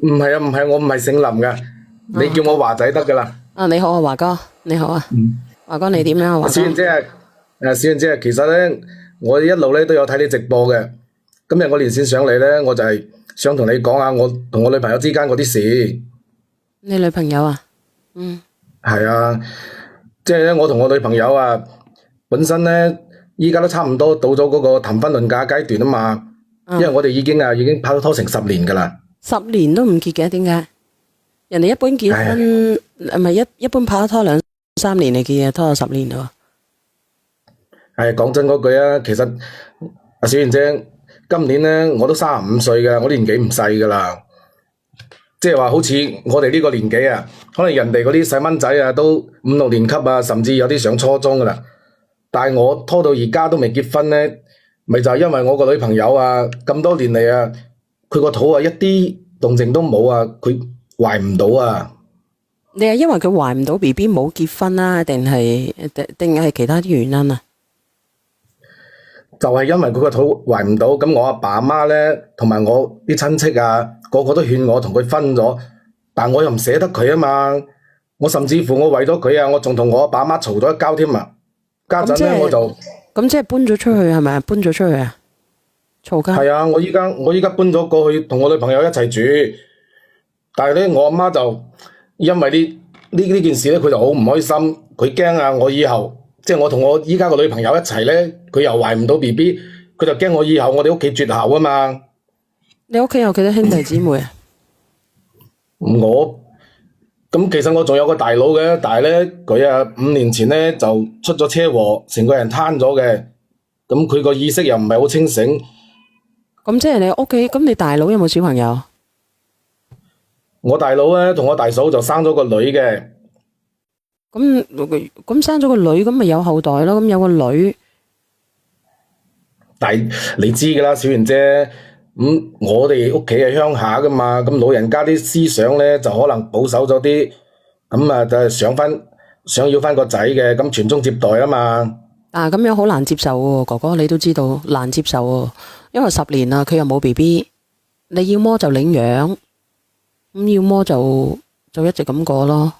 唔係，我唔係姓林噶，你叫我華仔得噶啦。你好啊，華哥，你好啊，華哥你點樣啊，華哥？小燕姐啊，小燕姐啊，其實咧，我一路咧都有睇你直播嘅。今日我連線上嚟咧，我就係想同你講下我同我女朋友之間嗰啲事。你女朋友啊？係啊，即係咧，我同我女朋友啊，本身咧依家都差唔多到咗嗰個談婚論嫁階段啊嘛。因為我哋已經拍咗拖成10年噶啦。10年都唔結嘅，點解？人哋一般結婚唔係一般拍拖2-3年嚟結嘅，拖咗10年咯。係講真嗰句啊，其實阿小燕姐，今年咧我都35歲噶，我年紀唔細噶啦。即係話好似我哋呢個年紀啊，可能人哋嗰啲細蚊仔啊都5、6年級啊，甚至有啲上初中噶啦。但係我拖到而家都未結婚咧，咪就係因為我個女朋友啊，咁多年嚟啊，佢個肚啊一啲動靜都冇啊，佢懷唔到啊。你係因為佢懷唔到 BB 冇結婚啊，定係其他啲原因啊？就係因為佢個肚懷唔到，咁我阿爸阿媽咧，同埋我啲親戚啊，個個都勸我同佢分咗，但我又唔捨得佢啊嘛。我甚至乎我為咗佢啊，我仲同我阿爸阿媽嘈咗一交添啊。家陣咧我就咁即係搬咗出去係咪？搬咗出去啊？嘈交？係啊，我依家搬咗過去同我女朋友一齊住，但係咧我阿媽就因為呢件事咧，佢就好唔開心，佢驚啊我以後。即係我同我依家個女朋友一齊咧，佢又懷唔到 BB，佢就驚我以後我哋屋企絕後啊嘛。你屋企有幾多兄弟姊妹啊？咁其實我仲有個大佬嘅，但係咧佢啊5年前咧就出咗車禍，成個人癱咗嘅。咁佢個意識又唔係好清醒。咁即係你屋企，咁你大佬有冇小朋友？我大佬咧同我大嫂就生咗個女嘅。咁生咗個女，咁咪有後代咯。咁有個女，但係你知噶啦，小賢姐，我哋屋企係鄉下噶嘛，咁老人家啲思想咧就可能保守咗啲，咁啊就係想要翻個仔嘅，咁傳宗接代啊嘛。咁樣好難接受喎，哥哥你都知道難接受喎，因為10年啦，佢又冇 BB，你要麼就領養，咁要麼就一直咁過咯。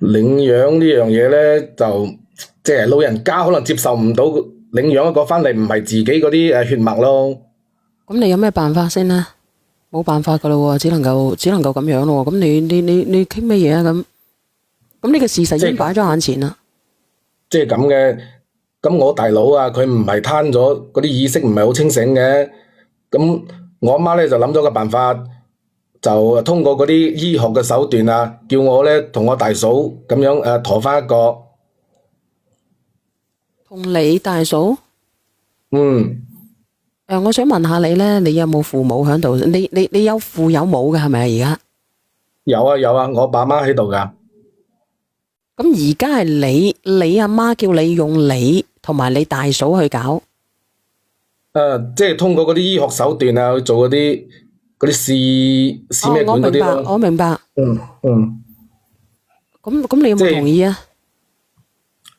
領養呢樣嘢咧，就即係老人家可能接受唔到領養一個翻嚟唔係自己嗰啲血脈咯。咁你有咩辦法先呢？冇辦法噶咯，只能夠咁樣咯。咁你傾乜嘢啊？咁呢個事實已經擺咗眼前啦。即係咁嘅，咁我大佬啊，佢唔係攤咗，嗰啲意識唔係好清醒嘅。咁我阿媽咧就諗咗個辦法。就通過嗰啲醫學嘅手段啊，叫我咧同我大嫂咁樣陀翻一個。同你大嫂？我想問下你咧，你有冇父母喺度？你有父有母嘅係咪啊？而家有啊，我爸媽喺度噶。咁而家係你阿媽叫你用你同埋你大嫂去搞？即係通過嗰啲醫學手段啊，去做嗰啲試咩管嗰啲咯。我明白。咁你有冇同意啊？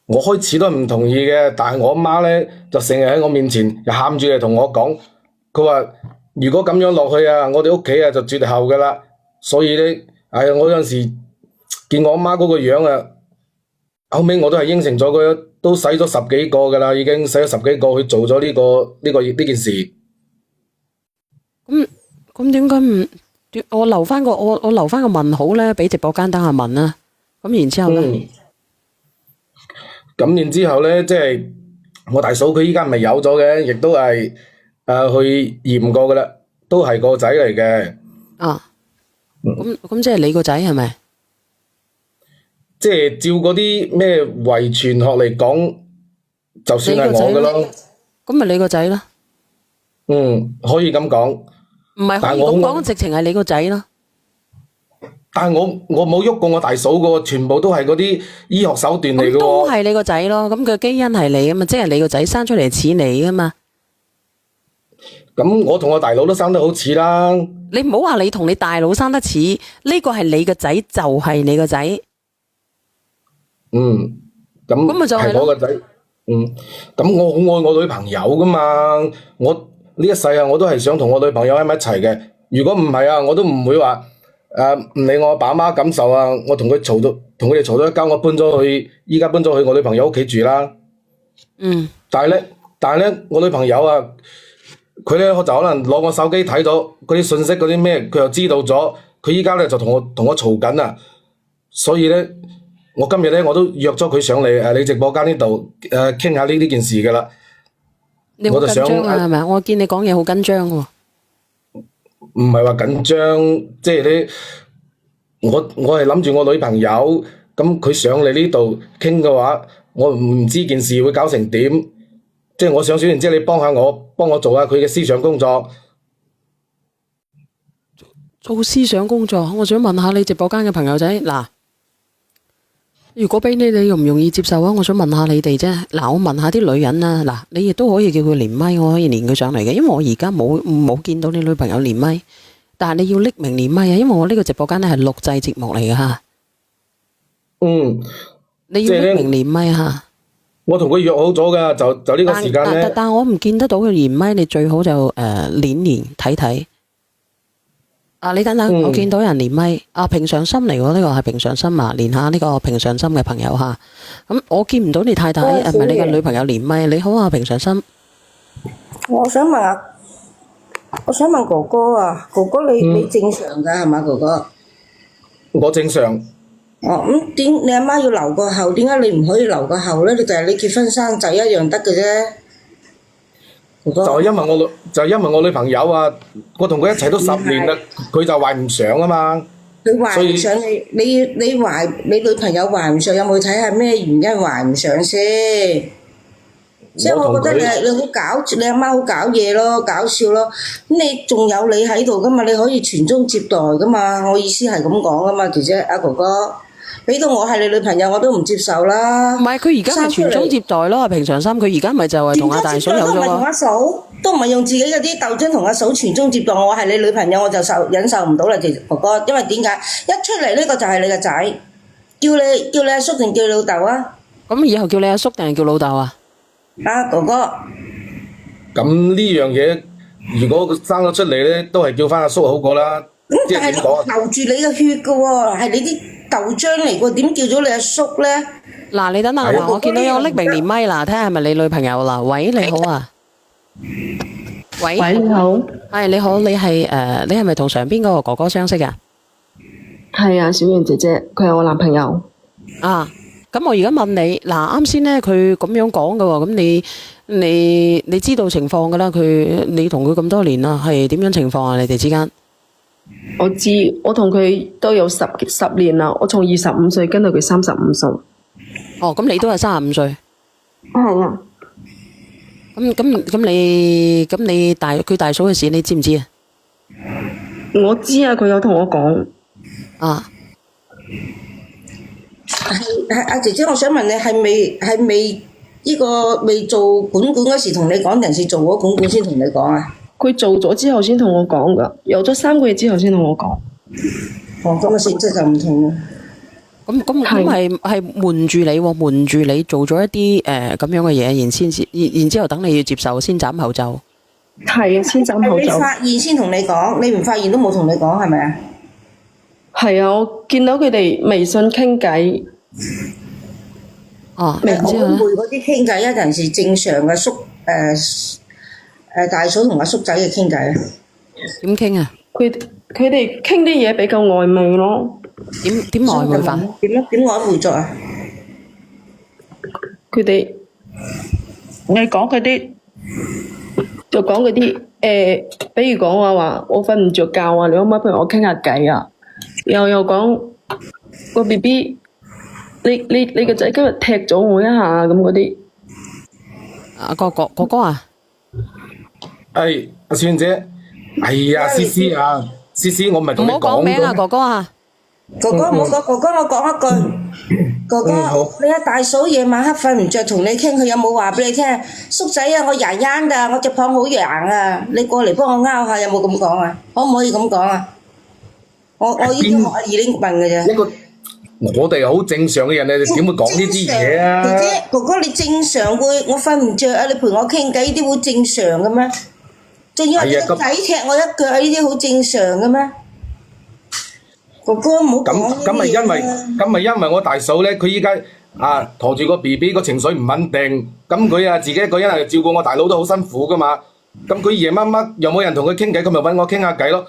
我開始都唔同意嘅，但係我阿媽咧就成日喺我面前又喊住嚟同我講，佢話如果咁樣落去啊，我哋屋企啊就絕後噶啦。所以咧，我有陣時見我阿媽嗰個樣啊，後尾我都係應承咗佢，都使咗10幾個噶啦，已經使咗10幾個去做咗呢件事。咁點解唔我留翻個問號咧，俾直播間等下問啦。咁然之後咧，咁然之後咧，即係我大嫂佢依家咪有咗嘅，亦都係去驗過噶啦，都係個仔嚟嘅。咁即係你個仔係咪？即係照嗰啲咩遺傳學嚟講，就算係我嘅咯。咁咪你個仔咯？可以咁講。唔係可以咁講，直情係你個仔咯。但係我冇喐過我大嫂嘅，全部都係嗰啲醫學手段嚟嘅。都係你個仔咯，咁佢基因係你啊嘛，即係你個仔生出嚟似你噶嘛。咁我同我大佬都生得好似啦。你唔好話你同你大佬生得似，呢個係你個仔就係你個仔。咁咪就係我個仔。咁我好愛我女朋友噶嘛，我呢一世啊，我都係想同我女朋友喺埋一齊嘅。如果唔係啊，我都唔會話唔理我阿爸阿媽感受啊，我同佢哋嘈咗一交，我依家搬咗去我女朋友屋企住啦。嗯，但係咧，我女朋友啊，佢咧就可能攞我手機睇到嗰啲信息嗰啲咩，佢又知道咗，佢依家咧就同我嘈緊啊，所以咧，我今日咧我都約咗佢上嚟你直播間呢度傾下呢件事噶啦。你好緊我就想張啊，係咪？我見你講嘢好緊張喎。唔係話緊張，即係咧，我係諗住我女朋友咁佢上嚟呢度傾嘅話，我唔知件事會搞成點，即係我想小賢姐你幫我做下佢嘅思想工作。做思想工作，我想問下你直播間嘅朋友仔，嗱，如果俾你容唔容易接受啊？我想問下你哋啫。嗱，我問下啲女人啊，嗱，你亦都可以叫佢連麥，我可以連佢上嚟嘅，因為我而家冇見到你女朋友連麥，但係你要匿名連麥啊，因為我呢個直播間咧係錄製節目嚟嘅吓。嗯，你要匿名連麥吓。我同佢約好咗噶，就呢個時間咧。但我唔見得到佢連麥，你最好就連睇睇。啊，你等等，我見到人連麥，平常心嚟喎，呢個係平常心啊，連下呢個平常心嘅朋友吓。咁我見唔到你太太，唔係你嘅女朋友連麥。你好啊，平常心。我想問哥哥啊，哥哥你正常㗎係嘛？哥哥。我正常。哦，咁你阿媽要留個後，點解你唔可以留個後咧？你就係你結婚生仔一樣得嘅啫。就係因為我女朋友啊，我同佢一齊都10年啦，佢就懷唔上啊嘛。佢懷唔上你女朋友懷唔上，有冇睇下咩原因懷唔上先？即係我覺得你你阿媽好搞嘢咯，搞笑咯。咁你仲有你喺度噶嘛？你可以傳宗接代噶嘛？我意思係咁講噶嘛，姐姐阿哥哥。俾到我係你女朋友，我都唔接受啦。唔係，佢而家咪傳宗接代咯，平常心。佢而家咪就係同阿大嫂有咗都唔係同阿嫂，都唔係用自己嗰啲豆漿同阿嫂傳宗接代。我係你女朋友，我就忍受唔到啦，其實哥哥。因為點解一出嚟呢個就係你個仔，叫你阿叔定叫你老豆啊？咁以後叫你阿叔定係叫老豆啊？啊，哥哥。咁呢樣嘢，如果佢生咗出嚟咧，都係叫翻阿叔好過啦。咁但係流住你嘅血嘅喎，係你啲豆漿嚟喎，點叫咗你阿叔咧？嗱，你等等嗱，我見到有匿名連麥嗱，睇下係咪你女朋友啦？喂，你好啊。喂，你好。係你好，你係咪同上邊嗰個哥哥相識啊？係啊，小圓姐姐，佢係我男朋友。啊，咁我而家問你，嗱，啱先咧佢咁樣講嘅喎，咁你知道情況噶啦？你同佢咁多年啦，係點樣情況啊？你哋之間？我知，我同佢都有十年啦。我從25歲跟到佢35歲。哦，咁你都係35歲。係啊。咁你佢大嫂嘅事你知唔知啊？我知啊，佢有同我講。啊。阿姐姐，我想問你係未做管嗰時同你講，定係做咗管先同你講啊？佢做咗之後先同我講噶，有咗3個月之後先同我講。咁嘅性質就唔同咯。咁係瞞住你喎，瞞住你做咗一啲咁樣嘅嘢，然之後等你要接受先斬後奏。係啊，先斬後奏。你發現先同你講，你唔發現都冇同你講，係咪啊？係啊，我見到佢哋微信傾偈。哦，曖昧嗰啲傾偈，一定係正常嘅大嫂同阿叔仔嘅傾偈啊？點傾啊？佢哋傾啲嘢比較曖昧咯。點曖昧法？點曖昧咗啊？佢哋，你講嗰啲，就講嗰啲比如講話我瞓唔着覺啊，你可唔可以陪我傾下偈啊？又講個 BB， 你個仔今日踢咗我一下咁嗰啲。阿哥哥啊！阿小姐，哎呀，思思啊，思思，我唔係同你講唔好講名啊，哥哥啊！哥哥唔好講，哥哥我講一句，哥哥，你阿大嫂夜晚黑瞓唔着同你傾，佢有冇話俾你聽？叔仔啊，我贏㗎，我隻棒好贏啊！你過嚟幫我拗下，有冇咁講啊？可唔可以咁講啊？我已經學阿二玲問嘅啫。我哋好正常嘅人，你點會講呢啲嘢啊？姐姐，哥哥你正常會，我瞓唔着啊，你陪我傾偈，呢啲好正常嘅咩？仲要你係啊咁個仔踢我一腳，呢啲好正常嘅咩？哥哥唔好講呢咁咪啲因為嘢啦。因為我大嫂咧，佢依家陀住個 B B 個情緒唔穩定，咁佢自己一個人係照顧我大佬都好辛苦噶嘛。咁佢夜晚黑又冇人同佢傾偈，佢咪揾我傾下偈咯。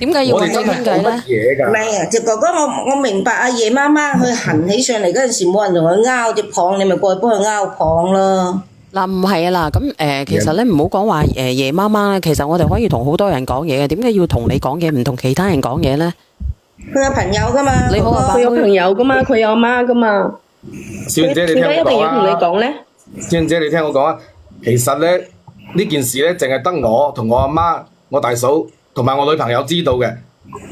點解要我哋真揾你傾偈係冇乜呢？嘢㗎。唔係啊，隻哥哥我明白啊，夜媽媽佢行起上嚟嗰陣時冇人同佢拗隻蚌，你咪過去幫佢拗蚌咯。嗱，唔係啊，嗱，咁其實咧唔好講話夜媽媽咧，其實我哋可以同好多人講嘢嘅，點解要同你講嘢，唔同其他人講嘢咧？佢有朋友噶嘛？你好啊哥哥佢有朋友噶嘛，佢有阿媽噶嘛，小賢姐，你聽點解我講一定要同你啊！講咧？小賢姐，你聽我講啊！其實咧呢件事咧，淨係得我同我阿媽、我大嫂同埋我女朋友知道嘅。呢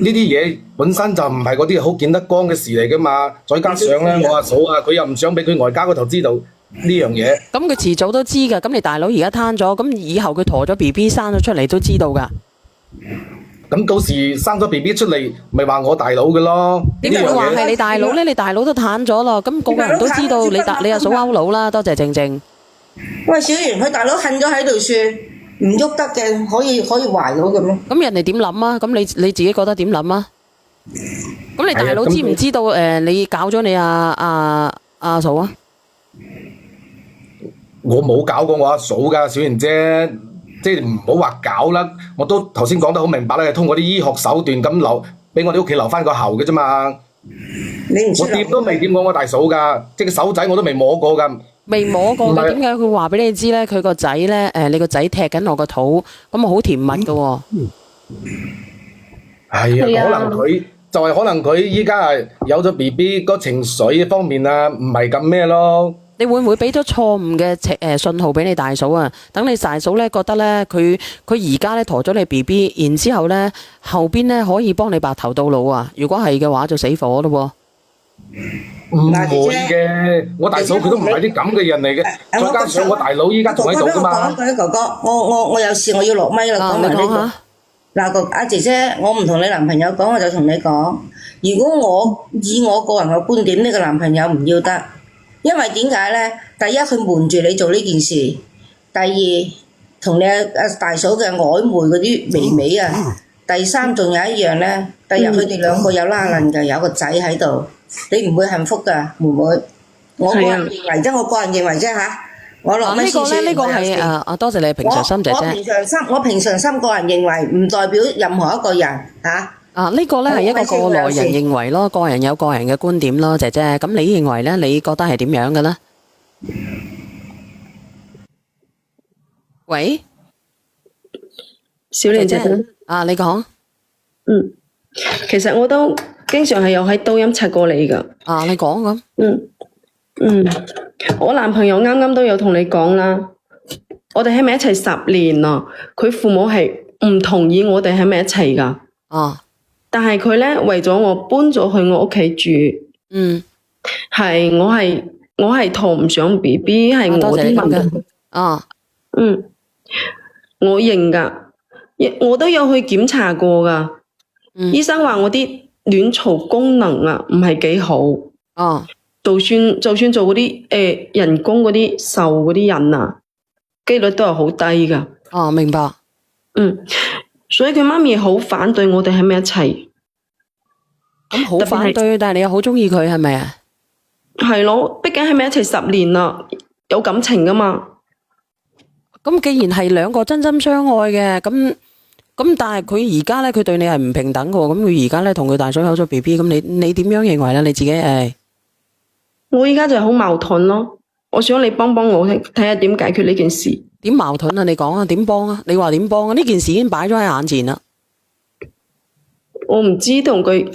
啲嘢本身就唔係嗰啲好見得光嘅事嚟噶嘛。再加上咧，我阿嫂佢又唔想俾佢外家嗰頭知道呢樣嘢。咁佢遲早都知㗎，咁你大佬而家攤咗，咁以後佢陀咗 B B 生咗出嚟都知道㗎。咁到時生咗 B B 出嚟，咪話我大佬嘅咯。點解會話係你大佬咧？你大佬都攤咗咯，咁個個人都知道你阿嫂勾佬啦。多謝靜靜。喂，小圓，佢大佬瞓咗喺度算唔喐得嘅，可以懷到嘅咩？咁人哋點諗啊？咁你自己覺得點諗啊？咁你大佬知唔知道你搞咗你阿嫂啊？我冇搞過我阿嫂㗎，小賢姐，即係唔好話搞啦。我都頭先講得好明白啦，係通過啲醫學手段咁留，俾我哋屋企留翻個喉嘅啫嘛。你唔知我掂都未掂過我大嫂㗎，即係個手仔我都未摸過㗎。未摸過嘅，唔係點解佢話俾你知咧？佢個仔咧，你個仔踢緊我個肚，咁啊好甜蜜㗎喎。係啊，係啊可能佢依家係有咗 B B 個情緒方面唔係咁咩咯。你會唔會俾咗錯誤嘅信號俾你大嫂啊？等你大嫂咧覺得咧，佢而家咧陀咗你 B B，然之後咧後邊咧可以幫你白頭到老啊！如果係嘅話，就死火咯唔會嘅，我大嫂佢都唔係啲咁嘅人嚟嘅。再加上我大佬依家仲喺度㗎嘛。哥哥，我有事，我要落咪啦，喎。講埋呢個。你講下。嗱，阿姐姐，我唔同你男朋友講，我就同你講。如果我以我個人嘅觀點，呢個男朋友唔要得，因為點解咧？第一，佢瞞住你做呢件事；第二，同你阿大嫂嘅曖昧嗰啲微微啊；第三，仲有一樣咧，第日佢哋兩個有拉楞嘅，有個仔喺度，你唔會幸福㗎，妹妹。我個人認為啫，我個人認為啫嚇。我落咪呢個咧，呢個係多謝你平常心姐姐。我平常心個人認為，唔代表任何一個人嚇。呢個咧係一個過來人認為咯，個人有個人嘅觀點咯，姐姐。咁你認為咧？你覺得係點樣嘅咧？喂，小蓮姐姐，你講。其實我都經常係有喺抖音刷過你㗎。你講咁。我男朋友啱啱都有同你講啦，我哋喺埋一齊10年啦，佢父母係唔同意我哋喺埋一齊㗎。但係佢咧為咗我搬咗去我屋企住，係我係陀唔上 B B， 係我啲問題。我認㗎，我都有去檢查過㗎。醫生話我啲卵巢功能唔係幾好。就算做嗰啲人工嗰啲瘦嗰啲人機率都係好低㗎。明白。所以佢媽咪好反對我哋喺埋一齊。咁好反對，但係你又好中意佢係咪啊？係咯，畢竟喺埋一齊10年啦，有感情㗎嘛。咁既然係兩個真心相愛嘅，咁但係佢而家咧，佢對你係唔平等嘅喎。咁佢而家咧同佢大嫂有咗 B B， 咁你點樣認為咧？你自己我而家就係好矛盾咯。我想你幫幫我睇下點解決呢件事。點矛盾啊？你講啊，點幫啊？你話點幫啊？呢件事已經擺咗喺眼前啦。我唔知同佢，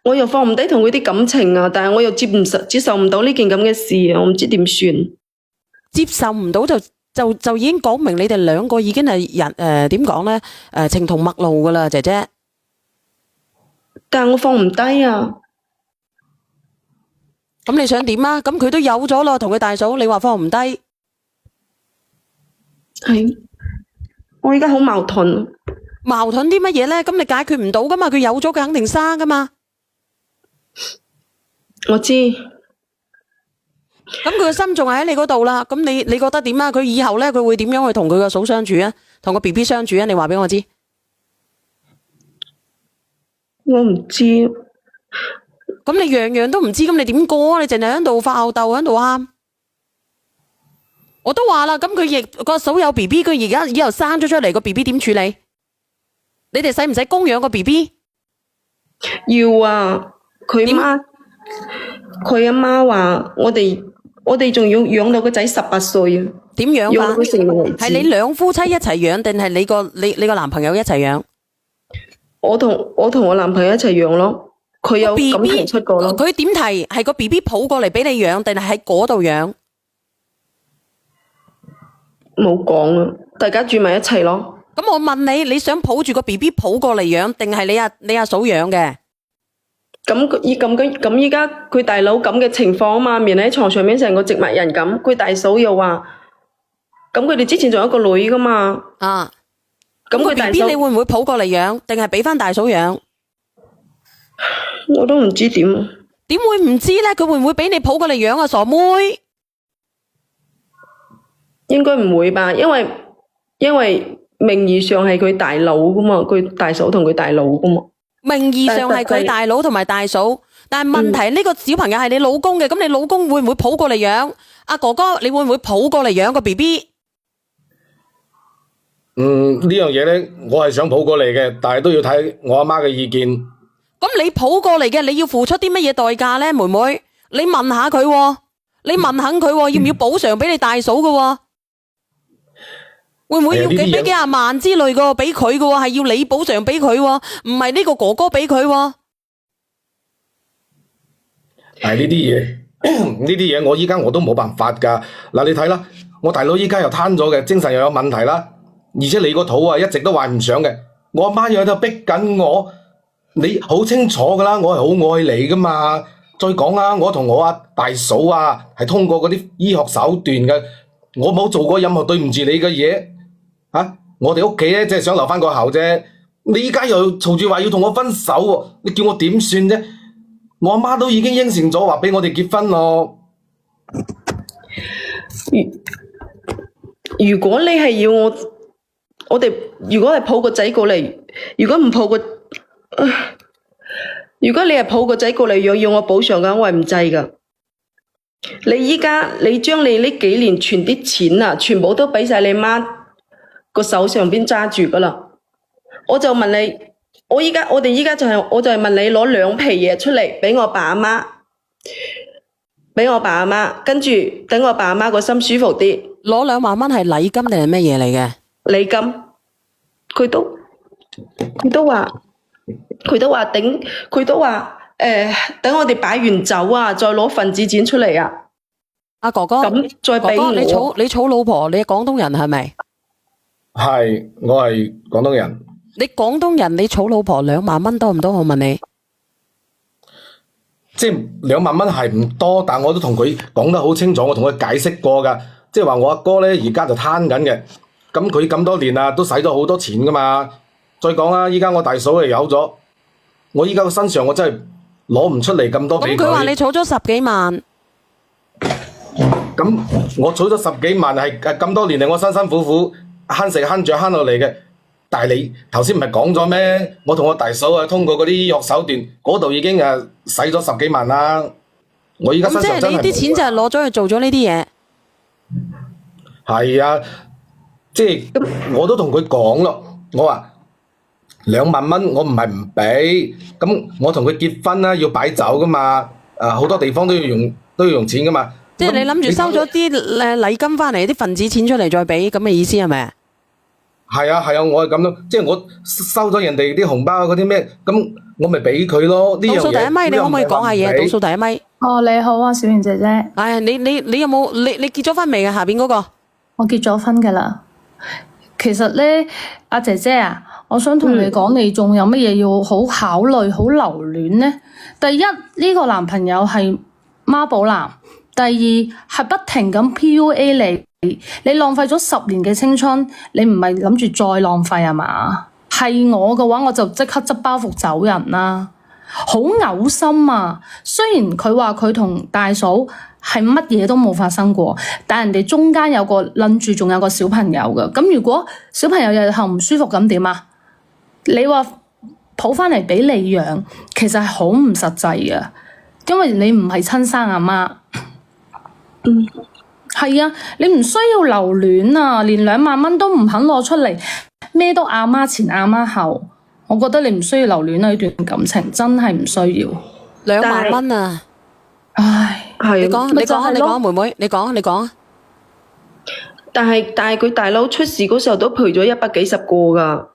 我又放唔低同佢啲感情但係我又接受唔到呢件咁嘅事我唔知點算。接受唔到就已經講明你哋兩個已經係人點講咧？情同陌路噶啦，姐姐。但係我放唔低咁你想點啊？咁佢都有咗咯，同佢大嫂，你話放唔低？係，我而家好矛盾。矛盾啲乜嘢咧？咁你解決唔到噶嘛？佢有咗，佢肯定生噶嘛。我知。咁佢個心仲係喺你嗰度啦。咁你覺得點啊？佢以後咧，佢會點樣去同佢個嫂相處啊？同個 BB 相處啊？你話俾我知。我唔知，咁你樣樣都唔知，咁你點過啊？你淨係喺度發吽竇，喺度喊。我都話啦，咁佢亦個嫂有 BB， 佢而家以後生咗出嚟個 BB 點處理？你哋使唔使供養個 BB？ 要啊！佢阿媽話我哋仲要養到個仔18歲啊！點養養到法？佢成年為止。係你兩夫妻一齊養，定係你個男朋友一齊養？我同我男朋友一齊養咯，佢有咁提出過咯。佢點提？係個 BB 抱過嚟俾你養，定係喺嗰度養？冇講啊，大家住埋一齊咯。咁我問你，你想抱住個 BB 抱過嚟養，定係你阿嫂養嘅？咁依家佢大佬咁嘅情況啊嘛，面喺床上面成個植物人咁，佢大嫂又話，咁佢哋之前仲有一個女噶嘛。啊，咁個佢大 BB 嫂你會唔會抱過嚟養，定係俾翻大嫂養？我都唔知點。點會唔知呢？佢會唔會俾你抱過嚟養啊？傻妹！應該唔會吧，因為名義上係佢大佬噶嘛，佢大嫂同佢大佬噶嘛。名義上係佢大佬同埋大嫂，但係問題呢個小朋友係你老公嘅，咁你老公會唔會抱過嚟養？阿哥哥，你會唔會抱過嚟養個 BB？呢樣嘢呢，我係想抱過嚟嘅，但係都要睇我阿媽嘅意見。咁你抱過嚟嘅，你要付出啲乜嘢代價呢？妹妹，你問下佢喎，你問肯佢喎，要唔要補償俾你大嫂嘅喎？會唔會要俾幾廿萬之類嘅俾佢嘅喎？係要你補償俾佢喎，唔係呢個哥哥俾佢喎。係呢啲嘢，呢啲嘢我依家我都冇辦法㗎。嗱，你睇啦，我大佬依家又攤咗嘅，精神又有問題啦，而且你個肚啊一直都懷唔上嘅，我阿媽又喺度逼緊我，你好清楚㗎啦，我係好愛你㗎嘛。再講啦，我同我阿大嫂啊係通過嗰啲醫學手段嘅，我冇做過任何對唔住你嘅嘢。我哋屋企咧，即係想留翻個口啫。你依家又嘈住話要同我分手喎，你叫我點算啫？我阿媽都已經應承咗話俾我哋結婚咯。如果你係要我哋如果係抱個仔過嚟，如果唔抱個，如果你係抱個仔過嚟要我補償嘅，我係唔制噶。你將你呢幾年存啲錢啊，全部都俾晒你媽個手上邊揸住噶啦。我就問你，我哋依家就係問你攞2皮嘢出嚟俾我爸阿媽，跟住等我爸阿媽個心舒服啲。攞2萬蚊係禮金定係咩嘢嚟嘅？禮金，佢都話等我哋擺完酒啊，再攞份子錢出嚟啊。阿哥哥，咁再俾我。你娶老婆，你係廣東人係咪？係，我係廣東人。你廣東人，你娶老婆2萬蚊多唔多？我問你。即係2萬蚊係唔多，但我都同佢講得好清楚，我同佢解釋過㗎。即係話我阿哥咧而家就攤緊嘅，咁佢咁多年啊都使咗好多錢㗎嘛。再講啦，依家我大嫂又有咗，我依家個身上我真係攞唔出嚟咁多俾佢。咁佢話你儲咗10幾萬。咁我儲咗10幾萬係咁多年嚟我辛辛苦苦慳食慳著慳落嚟嘅。但係你頭先唔係講咗咩？我同我大嫂啊通過嗰啲醫學手段，嗰度已經使咗10幾萬啦。我依家身上真係咁即係你啲錢就係攞咗去做咗呢啲嘢。係啊，即係我都同佢講咯，我話2萬蚊我唔係唔俾，咁我同佢結婚啦，要擺酒噶嘛，好多地方都要用錢噶嘛。即係你諗住收咗啲禮金翻嚟，啲份子錢出嚟再俾，咁嘅意思係咪？係啊，我係咁咯，即係我收咗人哋啲紅包嗰啲咩，咁我咪俾佢咯。呢樣嘢倒數第一咪，你可唔可以講下嘢？倒數第一咪。哦，你好啊，小圓姐姐。係啊，你有冇你結咗婚未啊？下邊嗰個。我結咗婚噶啦。其實咧，阿姐姐啊，我想同你講，你仲有乜嘢要好考慮、好留戀呢？第一，呢個男朋友係媽寶男；第二，係不停咁 PUA 你。你浪費咗10年嘅青春，你唔係諗住再浪費啊嘛？係我嘅話，我就即刻執包袱走人啦。好嘔心啊！雖然佢話佢同大嫂係乜嘢都冇發生過，但人哋中間有個諗住，仲有個小朋友嘅。咁如果小朋友日後唔舒服咁點啊？你話抱翻嚟俾你養，其實係好唔實際嘅，因為你唔係親生阿媽。係啊，你唔需要留戀啊，連2萬蚊都唔肯攞出嚟，咩都阿媽前阿媽後。我覺得你唔需要留戀啊，呢段感情真係唔需要。2萬蚊啊！唉，你講，咪就係咯妹妹，你講。但係佢大佬出事嗰時候都賠咗100幾十個噶。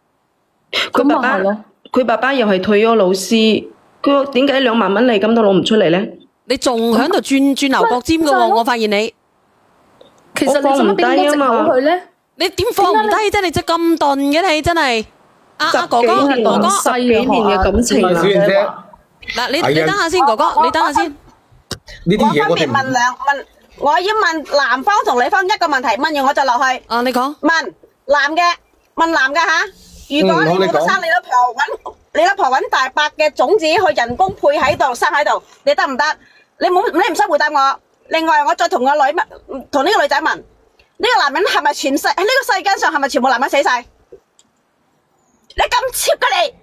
咁咪係咯。佢爸爸又係退休老師，佢話點解2萬蚊利金都攞唔出嚟咧？你仲喺度轉牛角尖噶喎！我發現你，其實你做乜俾咁多藉口佢咧？你點放唔低啫？你真咁鈍嘅你真係。哥哥10幾年嘅感情啊！嗱，你等下先，哥哥，你等下先。呢啲嘢我哋我要問男方同女方一個問題，問完我就落去。你講。問男嘅吓，如果你冇得生，你老婆搵大伯嘅種子去人工配喺度生喺度，你得唔得？你唔使回答我。另外，我再同呢個女仔問，呢個男人係咪喺呢個世間上係咪全部男人死晒？你咁 cheap 㗎你！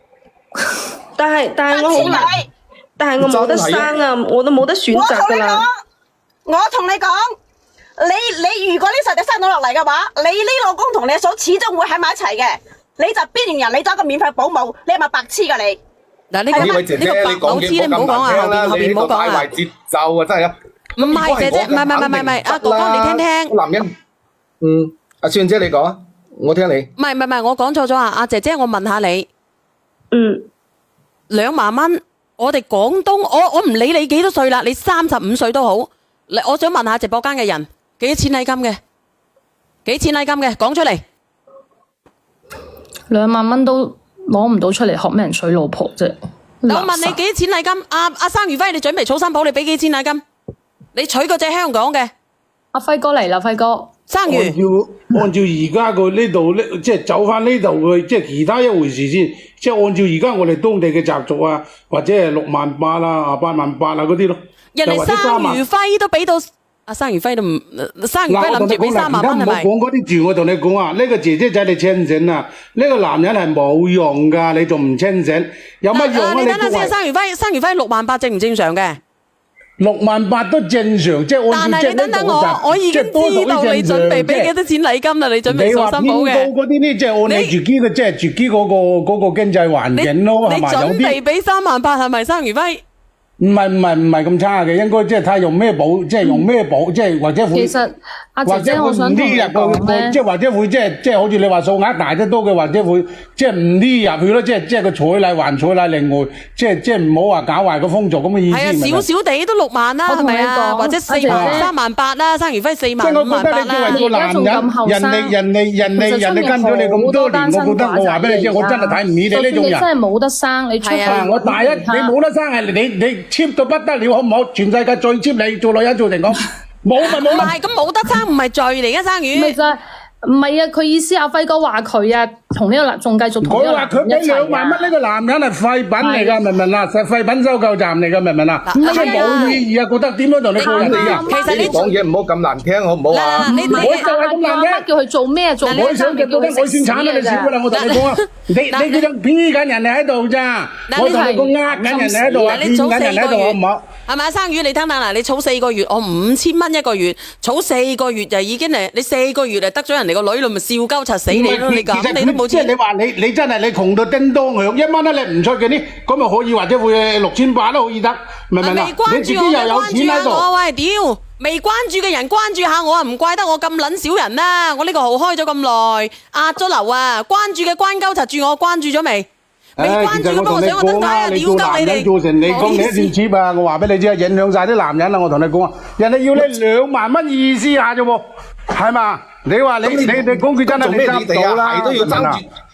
但係我冇得生啊，我都冇得選擇㗎啦。我同你講，你如果呢世仔生到落嚟嘅話，你呢老公同你阿嫂始終會喺埋一齊嘅。你就邊緣人，你做一個免費保姆，你係咪白痴㗎你？嗱，呢位姐姐，你講嘢唔好咁難聽啦，你呢個帶壞節奏啊，真係啊！唔係姐姐，唔係，阿哥哥你聽聽。男人，阿雪姐你講啊，我聽你。唔係，我講錯咗啊！阿姐姐，我問下你，2萬蚊，我哋廣東，我唔理你幾多歲啦，你35歲都好，我想問下直播間嘅人，幾多錢禮金嘅？幾錢禮金嘅？講出嚟。2萬蚊都攞唔到出嚟，學咩人娶老婆啫？我問你幾多錢禮金？阿生如輝，你準備儲新抱，你俾幾錢禮金？你娶個隻香港嘅。阿輝哥嚟啦，輝哥。生如。按照而家個呢度呢，即係走翻呢度去，即係其他一回事先。即係按照而家我哋當地嘅習俗啊，或者係68000啦、88000啊嗰啲咯。人哋生如輝都俾到，阿生如輝都唔，生如輝諗住俾3萬蚊係咪？唔好講嗰啲住，我同你講啊，呢個姐姐仔你清醒啊，呢個男人係冇用噶，你仲唔清醒？有乜用啊？你等下先，生如輝68000正唔正常嘅？68000都正常，即係按照即係你等等我已經知道你準備俾幾多錢禮金啦，你準備做新抱嘅。你話偏高嗰啲呢，即係按你自己嘅，即係自己嗰個經濟環境咯，係咪？有啲。你準備俾38000係咪？生如輝？唔係咁差嘅，應該即係睇用咩保，即係用咩保，即係或者會。其實阿姐姐，我想同你講咧，即係或者會即係好似你話數額大得多嘅，或者會即係唔啲入去咯，即係個彩禮還彩禮，另外即係唔好話搞壞個風俗咁嘅意思。係啊，少少地都6萬啦，係咪啊？或者38000啦，生如輝45000啦。即係我覺得你作為個男人，人哋跟咗你咁多年，我覺得我話俾你知，我真係睇唔起你呢種人。你真係冇得生，你出嚟。我大一，你冇得生係你 cheap 到不得了，好唔好？全世界最 cheap 你做女人做成咁，冇咪冇啦。唔係咁冇得生，唔係罪嚟嘅，生魚。咪就係唔係啊？佢意思阿輝哥話佢啊，同呢個男仲繼續同呢個男人一齊啊。佢話佢俾2萬蚊，呢個男人係廢品嚟㗎，明唔明啊？係廢品收購站嚟㗎，明唔明啊？即係冇意義啊！覺得點樣同你過日子啊？其實你講嘢唔好咁難聽，好唔好啊？我就係咁難聽，叫佢做咩做咩？我想叫到得我先慘啦！你少㗎啦，我同你講啊！你叫做 P 緊人哋喺度咋？我同你講呃緊人哋喺度啊，騙緊人喺度好唔好？係咪啊？生魚，你聽嗱，你儲4個月，我5000蚊一個月，儲4個月就已經你4個月就得咗人哋個女，你咪笑鳩柒死你咯！你咁你都冇錢。即係你話你真係你窮到叮當響，1蚊都你唔出嘅啲，咁咪可以或者會6800都可以得，明唔明啊？你自己又有錢喺度。喂，屌！未關注嘅人關注下我啊，唔怪得我咁撚少人啦！我呢個號開咗咁耐，壓咗流啊！關注嘅關鳩柒住我，關注咗未？未關注嘅幫我上個燈牌啊！屌鳩你哋！做成你講你一段接啊！我話俾你知啊，影響晒啲男人啊！我同你講啊，人哋要你2萬蚊意思下啫喎，係嘛？你話你講句真係你揸到啦，係都要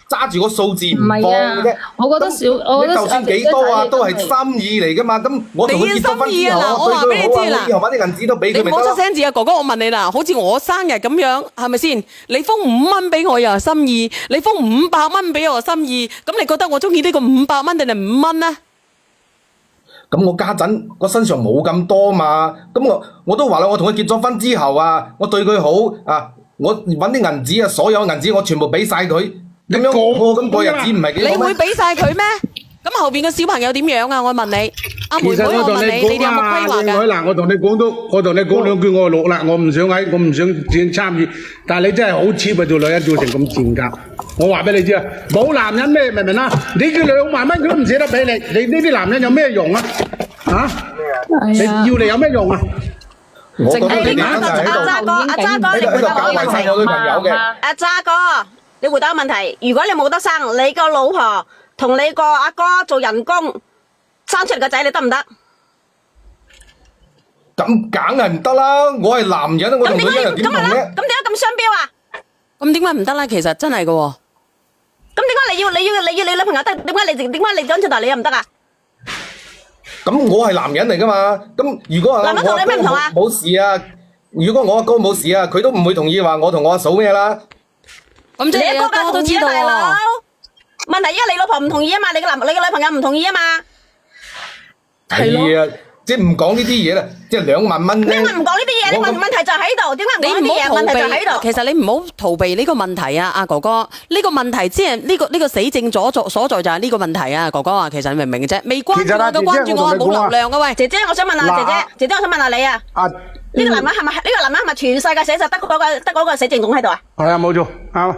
揸住個數字唔放嘅啫。我覺得少，我覺得就算幾多啊，都係心意嚟噶嘛。咁我同佢結咗婚之後，我話俾你知啦，以後把啲銀紙都俾佢咪得咯。你唔好出聲字啊，哥哥，我問你啦，好似我生日咁樣，係咪先？你封5蚊俾我又係心意，你封500蚊俾我又心意，咁你覺得我中意呢個500蚊定係5蚊咧？咁我家陣我身上冇咁多嘛，咁我都話啦，我同佢結咗婚之後啊，我對佢好啊，我揾啲銀紙啊，所有銀紙我全部俾晒佢，咁樣咁過日子唔係幾好咩？你會俾晒佢咩？咁後邊嘅小朋友點樣啊？我問你，阿妹妹，我問你，你哋有冇規劃㗎？嗱，我同你講兩句，我錄啦，我唔想參與，但係你真係好 cheap 啊！做女人做成咁賤格，我話俾你知啊，冇男人咩明唔明啊？你叫2萬蚊佢都唔捨得俾你，你呢啲男人有咩用啊？啊？你要你有咩用啊？我覺得你哋阿渣哥，你回答我個問題。我女朋友嘅。阿渣哥，你回答個問題。如果你冇得生，你個老婆同你個阿哥做人工生出嚟個仔，你得唔得？咁梗係唔得啦！我係男人，我同女人又點同咧？咁點解咁雙標啊？咁點解唔得咧？其實真係嘅喎。咁點解你要你女朋友得？點解你講出頭你又唔得啊？咁我係男人嚟噶嘛？咁如果男人同你咩唔同啊？冇事啊！如果我阿哥冇事啊，佢都唔會同意話我同我阿嫂咩啦。咁即係你阿哥都知道喎。問題依家你老婆唔同意啊嘛，你個女朋友唔同意啊嘛。係啊，即係唔講呢啲嘢啦，即係2萬蚊咧。點解唔講呢啲嘢？你問題就喺度，點解唔講呢啲嘢？問題就喺度。其實你唔好逃避呢個問題啊，阿哥哥。呢個問題即係呢個死症所在就係呢個問題啊，哥哥啊，其實你明唔明嘅啫？未關注我都關注我，冇流量啊喂！姐姐，我想問下姐姐，我想問下你啊。呢個男人係咪全世界寫實得嗰個死症總喺度啊？係啊，冇錯，啱。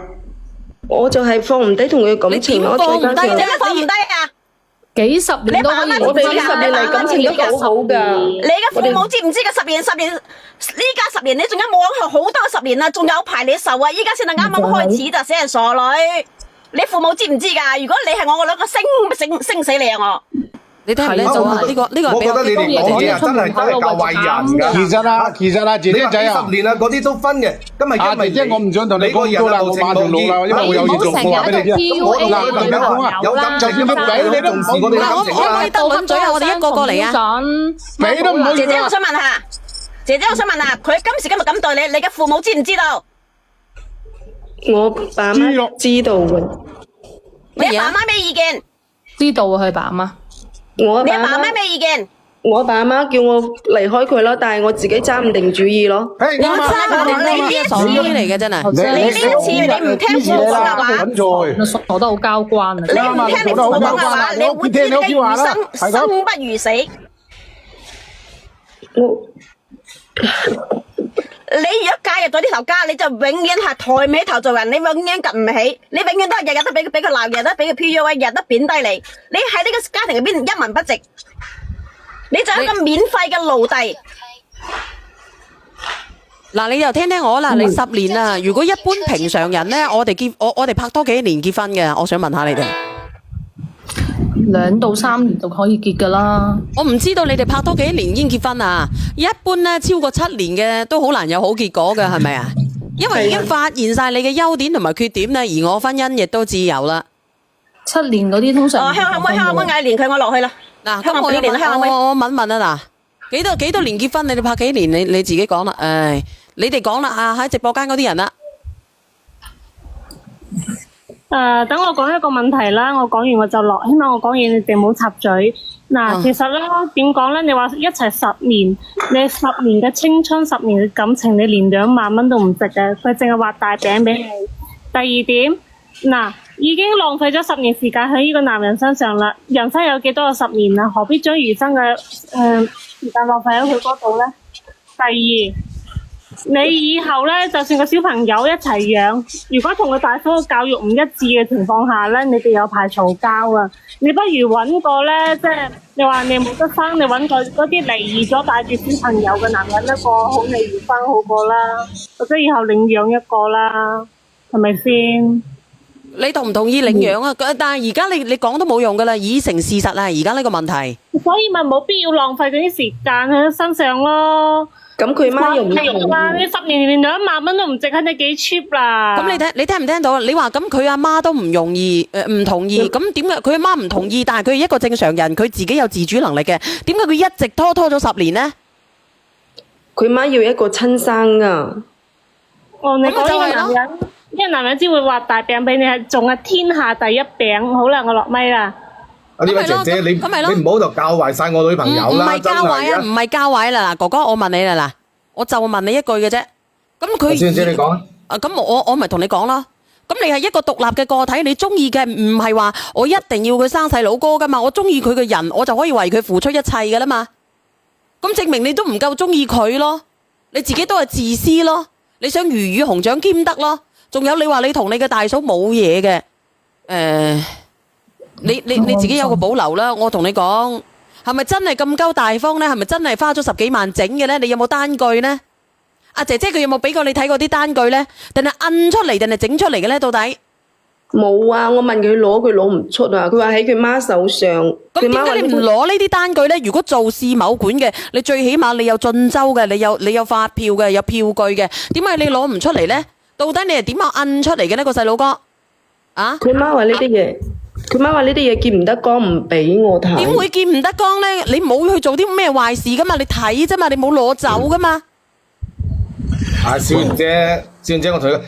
我就係放唔低同佢感情咯，放唔低，點解放唔低啊？幾十年都可以，我哋幾十年嚟感情都好好㗎。你嘅父母知唔知㗎？10年，呢家10年，你仲有冇好多10年啊？仲有排你受啊！依家先係啱啱開始就死人傻女。你父母知唔知㗎？如果你係我兩個升死你啊我！你睇唔睇到啊？呢個係我覺得你哋講嘢真係教壞人㗎。其實啊，姐姐仔啊，幾十年啊，嗰啲都分嘅。今日因為姐姐，我唔想同你講多啦，我馬上錄啦，因為我有嘢做，我話俾你知。有感情乜俾你都唔視我哋感情啦。可以得兩嘴啊！我哋一個個嚟啊！俾都唔好。姐姐，我想問下，佢今時今日咁對你嘅父母知唔知道？我爸媽知道嘅。你阿爸媽咩意見？知道啊，佢爸媽。你阿爸媽咩意見？我爸媽叫我離開佢咯，但係我自己揸唔定主意咯。你呢一次嚟嘅真係，你呢一次你唔聽父母講嘅話，傻得好交關啊！你唔聽你父母講嘅話，你會知你嘅餘生生不如死。你如果介入咗呢頭家，你就永遠係抬唔起頭做人，你永遠及唔起，你永遠都係日日都俾佢鬧，日日都俾佢 PUA，日日都貶低你。你喺呢個家庭入邊一文不值，你就係一個免費嘅奴隸。嗱，你又聽聽我啦，你10年啊，如果一般平常人咧，我哋拍多幾年結婚嘅，我想問下你哋。2到3年就可以結㗎啦。我唔知道你哋拍多幾年已經結婚啊？一般咧超過7年嘅都好難有好結果嘅，係咪啊？因為已經發現晒你嘅優點同埋缺點咧，而我婚姻亦都自由啦。7年嗰啲通常。香港妹嗌連佢我落去啦。嗱，咁我問問啊嗱，幾多年結婚？你哋拍幾年？你自己講啦。唉，你哋講啦啊！喺直播間嗰啲人啦。等我講一個問題啦，我講完我就落，希望我講完你哋唔好插嘴。嗱，其實咧點講咧？你話一齊10年，你10年嘅青春，10年嘅感情，你連2萬蚊都唔值嘅，佢淨係畫大餅俾你。第二點，嗱，已經浪費咗10年時間喺呢個男人身上啦。人生有幾多個10年啊？何必將餘生嘅時間浪費喺佢嗰度咧？第二。你以後咧，就算個小朋友一齊養，如果同個大夫嘅教育唔一致嘅情況下咧，你哋有排嘈交啊！你不如揾個咧，即係你話你冇得生，你揾個嗰啲離異咗帶住小朋友嘅男人一個好你如翻好過啦，或者以後領養一個啦，係咪先？你同唔同意領養啊？但係而家你講都冇用噶啦，已成事實啦！而家呢個問題，所以咪冇必要浪費嗰啲時間喺佢身上咯。咁佢媽又唔同意，你10年連2萬蚊都唔值，肯定幾 cheap 啦。咁你聽唔聽到？你話咁佢阿媽都唔容易，唔同意，咁點解佢阿媽唔同意？但係佢係一個正常人，佢自己有自主能力嘅，點解佢一直拖咗10年呢？佢媽要一個親生噶。哦，你講呢個男人，呢個男人只會畫大餅俾你，係仲係天下第一餅。好啦，我落咪啦。呢位姐姐，你唔好就教壞晒我女朋友啦！唔係教壞啊，唔係教壞啦。嗱，哥哥，我問你啦，嗱，我就問你一句嘅啫。咁佢，姐姐你講啊。咁我咪同你講咯。咁你係一個獨立嘅個體，你中意嘅唔係話我一定要佢生細佬哥噶嘛？我中意佢嘅人，我就可以為佢付出一切噶啦嘛。咁證明你都唔夠中意佢咯，你自己都係自私咯，你想魚與熊掌兼得咯。仲有你話你同你嘅大嫂冇嘢嘅，你自己有個保留啦。我同你講，係咪真係咁鳩大方呢？係咪真係花咗10幾萬整嘅呢？你有冇單據呢？阿姐姐佢有冇俾過你睇過啲單據呢？定係印出嚟定係整出嚟嘅呢？到底冇啊！我問佢攞，佢攞唔出啊！佢話喺佢媽手上。咁點解你唔攞呢啲單據呢？如果做市某管嘅，你最起碼你有進州嘅，你有發票嘅，有票據嘅，點解你攞唔出嚟呢？到底你係點樣印出嚟嘅呢？個細佬哥啊？佢媽話呢啲嘢。佢媽話呢啲嘢見唔得光，唔俾我睇。點會見唔得光呢？你冇去做啲咩壞事噶嘛？你睇啫嘛，你冇攞走噶嘛？小賢姐，我同你講，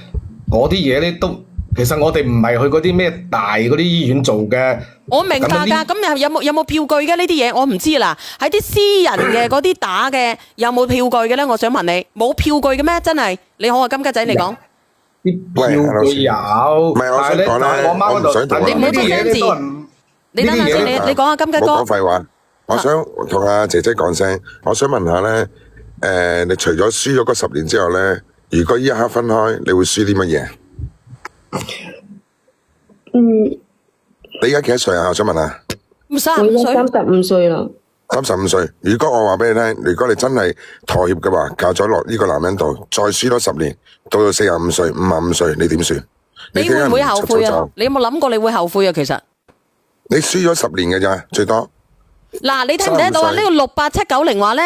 嗰啲嘢咧都，其實我哋唔係去嗰啲咩大嗰啲醫院做嘅。我明白㗎，咁有冇票據嘅呢啲嘢？我唔知啦。喺啲私人嘅嗰啲打嘅有冇票據嘅咧？我想問你，冇票據嘅咩？真係，你好啊，金吉仔嚟講。啲票據有，唔係我想講咧，我唔想同你唔好出聲字，你等下先，你講下金吉哥。冇講廢話，我想同阿姐姐講聲，我想問下咧，你除咗輸咗嗰10年之後咧，如果依一刻分開，你會輸啲乜嘢？你而家幾多歲啊？我想問下。35歲啦。35歲。如果我話俾你聽，如果你真係妥協嘅話，嫁咗落呢個男人度，再輸多10年，到45歲、55歲，你點算？你會唔會後悔啊？你有冇諗過你會後悔啊？其實你輸咗10年嘅咋，最多。嗱，你聽唔聽到啊？呢個68790話咧，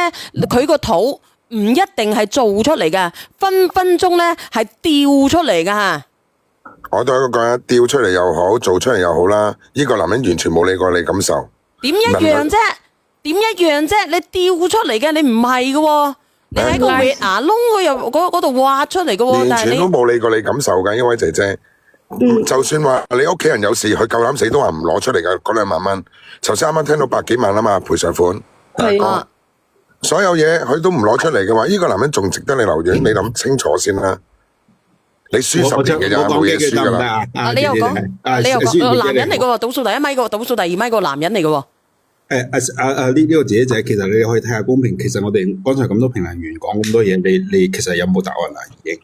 佢個肚唔一定係做出嚟嘅，分分鐘咧係掉出嚟噶吓。我都係講啊，掉出嚟又好，做出嚟又好啦。呢個男人完全冇理過你感受。點一樣啫？點一樣啫？你掉出嚟嘅，你唔係嘅，你喺個血牙窿嗰度挖出嚟嘅，完全都冇理過你感受嘅，呢位姐姐。就算話你屋企人有事，佢夠膽死都話唔攞出嚟嘅嗰2萬蚊。頭先啱啱聽到100幾萬啊嘛，賠償款。係啊。所有嘢佢都唔攞出嚟嘅話，呢個男人仲值得你留戀？你諗清楚先啦。你輸10年嘅咋，冇嘢輸噶啦。你又講，男人嚟嘅喎，倒數第1米嘅，倒數第2米個男人嚟嘅喎。呢個姐姐，其實你可以睇下公平。其實我哋剛才咁多評論員講咁多嘢，你其實有冇答案啦？已經。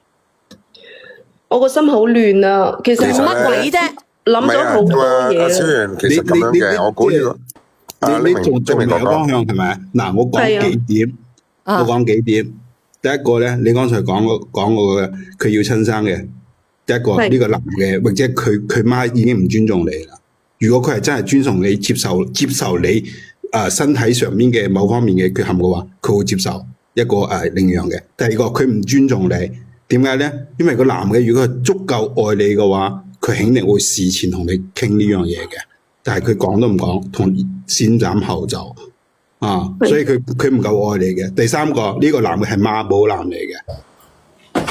我個心好亂啊！其實乜鬼啫？諗咗好多嘢。阿小袁，其實咁樣嘅，我估呢個你仲未有方向係咪？嗱，我講幾點，我講幾點。第一個咧，你剛才講過嘅，佢要親生嘅。第一個呢個男嘅，或者佢媽已經唔尊重你啦。如果佢係真係尊重你、接受你身體上面嘅某方面嘅缺陷嘅話，佢會接受一個領養嘅。第二個佢唔尊重你，點解咧？因為個男嘅如果係足夠愛你嘅話，佢肯定會事前同你傾呢樣嘢嘅。但係佢講都唔講，同先斬後奏所以佢唔夠愛你嘅。第三個呢個男嘅係媽寶男嚟嘅。